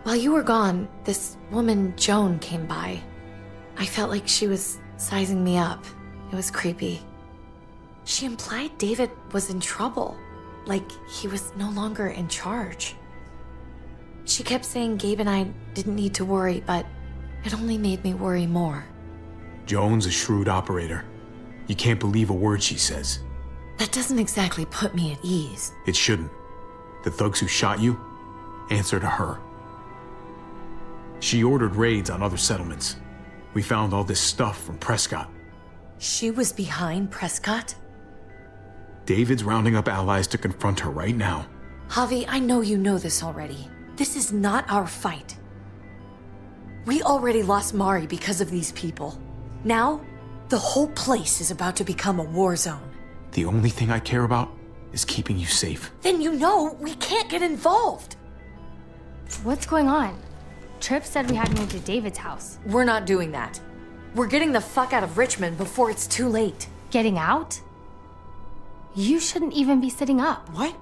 While you were gone, this woman, Joan, came by. I felt like she was sizing me up. It was creepy. She implied David was in trouble, like he was no longer in charge. She kept saying Gabe and I didn't need to worry, but it only made me worry more. Joan's a shrewd operator. You can't believe a word she says. That doesn't exactly put me at ease. It shouldn't. The thugs who shot you answer to her. She ordered raids on other settlements. We found all this stuff from Prescott. She was behind Prescott? David's rounding up allies to confront her right now. Javi, I know you know this already. This is not our fight. We already lost Mari because of these people. Now, the whole place is about to become a war zone. The only thing I care about is keeping you safe. Then you know we can't get involved. What's going on? Tripp said we had to move to David's house. We're not doing that. We're getting the fuck out of Richmond before it's too late. Getting out? You shouldn't even be sitting up. What?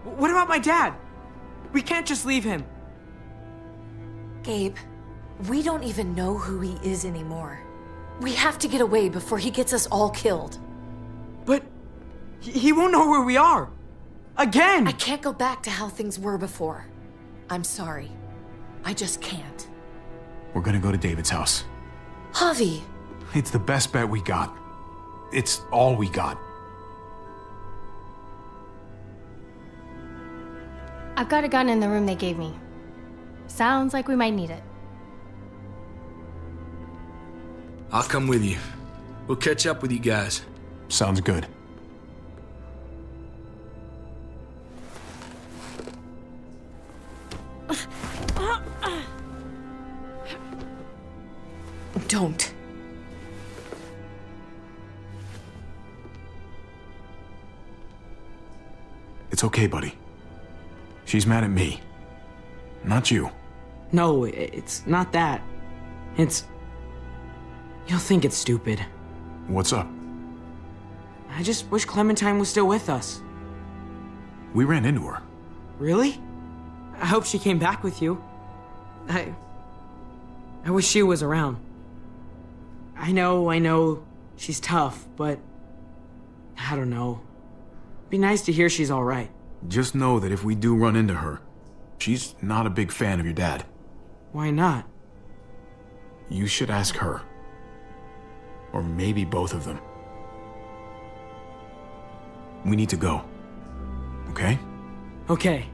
What about my dad? We can't just leave him. Gabe, we don't even know who he is anymore. We have to get away before he gets us all killed. But he won't know where we are. Again! I can't go back to how things were before. I'm sorry. I just can't. We're gonna go to David's house. Javi! It's the best bet we got. It's all we got. I've got a gun in the room they gave me. Sounds like we might need it. I'll come with you. We'll catch up with you guys. Sounds good. Don't. It's okay, buddy. She's mad at me. Not you. No, it's not that. It's... You'll think it's stupid. What's up? I just wish Clementine was still with us. We ran into her. Really? I hope she came back with you. I wish she was around. I know, she's tough, but... I don't know. Be nice to hear she's alright. Just know that if we do run into her, she's not a big fan of your dad. Why not? You should ask her. Or maybe both of them. We need to go. Okay? Okay.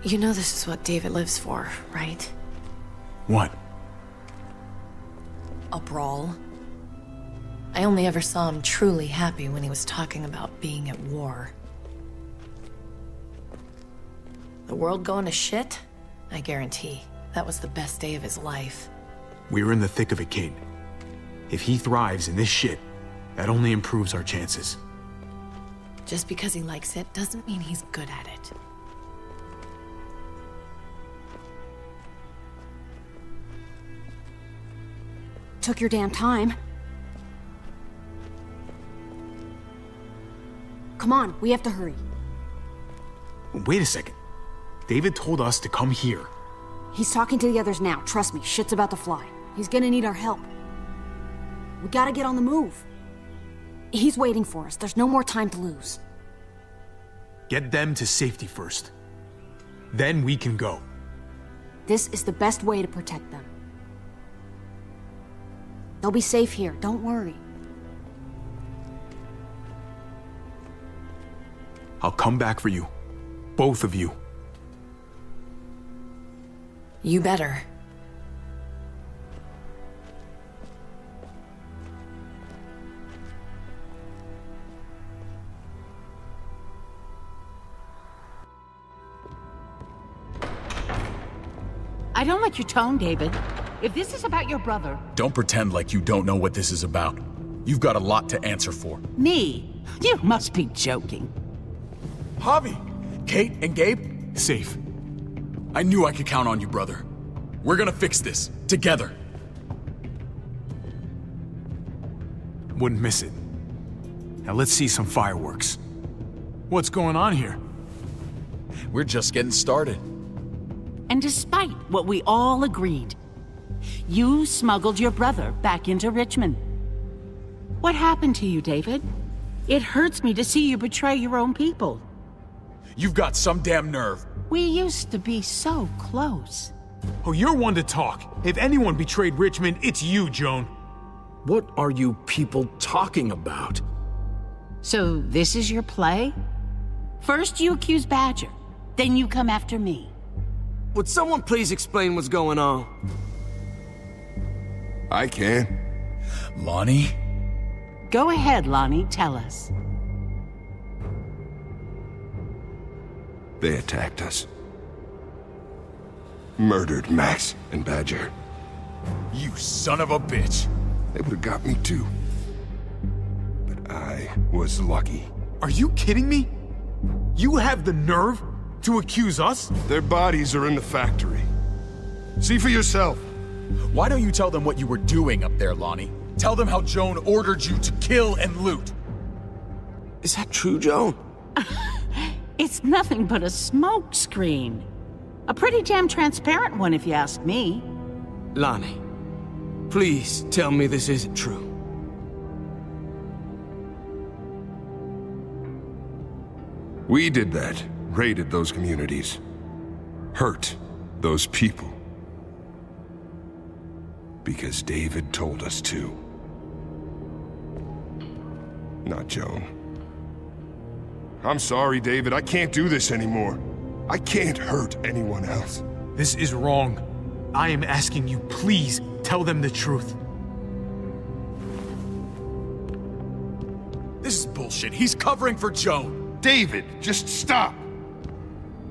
You know this is what David lives for, right? What? A brawl. I only ever saw him truly happy when he was talking about being at war. The world going to shit? I guarantee. That was the best day of his life. We're in the thick of it, Kate. If he thrives in this shit, that only improves our chances. Just because he likes it doesn't mean he's good at it. Took your damn time. Come on, we have to hurry. Wait a second. David told us to come here. He's talking to the others now. Trust me, shit's about to fly. He's gonna need our help. We gotta get on the move. He's waiting for us. There's no more time to lose. Get them to safety first. Then we can go. This is the best way to protect them. They'll be safe here, don't worry. I'll come back for you. Both of you. You better. I don't like your tone, David. If this is about your brother... Don't pretend like you don't know what this is about. You've got a lot to answer for. Me? You must be joking. Javi! Kate and Gabe? Safe. I knew I could count on you, brother. We're gonna fix this. Together. Wouldn't miss it. Now let's see some fireworks. What's going on here? We're just getting started. And despite what we all agreed, you smuggled your brother back into Richmond. What happened to you, David? It hurts me to see you betray your own people. You've got some damn nerve. We used to be so close. Oh, you're one to talk. If anyone betrayed Richmond, it's you, Joan. What are you people talking about? So this is your play? First you accuse Badger, then you come after me. Would someone please explain what's going on? I can. Lonnie? Go ahead, Lonnie, tell us. They attacked us. Murdered Max and Badger. You son of a bitch. They would have got me too. But I was lucky. Are you kidding me? You have the nerve to accuse us? Their bodies are in the factory. See for yourself. Why don't you tell them what you were doing up there, Lonnie? Tell them how Joan ordered you to kill and loot. Is that true, Joan? It's nothing but a smoke screen. A pretty damn transparent one, if you ask me. Lonnie, please tell me this isn't true. We did that. Raided those communities. Hurt those people. Because David told us to. Not Joan. I'm sorry, David. I can't do this anymore. I can't hurt anyone else. This is wrong. I am asking you, please, tell them the truth. This is bullshit. He's covering for Joan. David, just stop.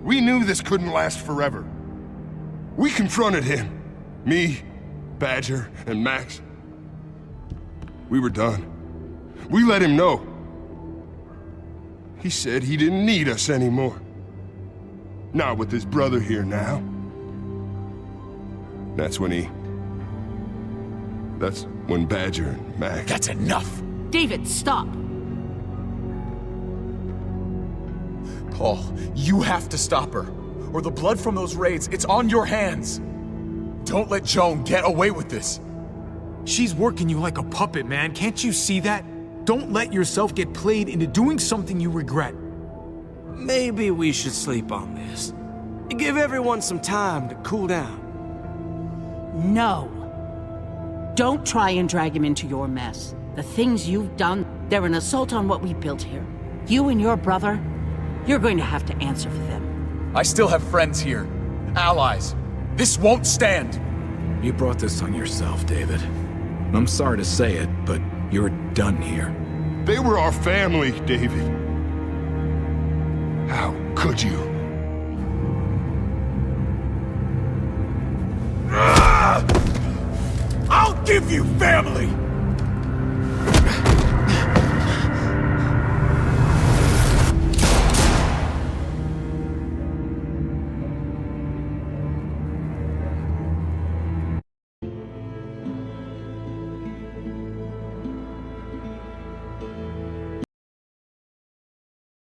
We knew this couldn't last forever. We confronted him. Me, Badger, and Max. We were done. We let him know. He said he didn't need us anymore. Not with his brother here now. That's when Badger and Max... That's enough! David, stop! Paul, you have to stop her. Or the blood from those raids, it's on your hands. Don't let Joan get away with this. She's working you like a puppet, man. Can't you see that? Don't let yourself get played into doing something you regret. Maybe we should sleep on this. Give everyone some time to cool down. No. Don't try and drag him into your mess. The things you've done, they're an assault on what we built here. You and your brother, you're going to have to answer for them. I still have friends here. Allies. This won't stand. You brought this on yourself, David. I'm sorry to say it, but you're done here. They were our family, David. How could you? I'll give you family!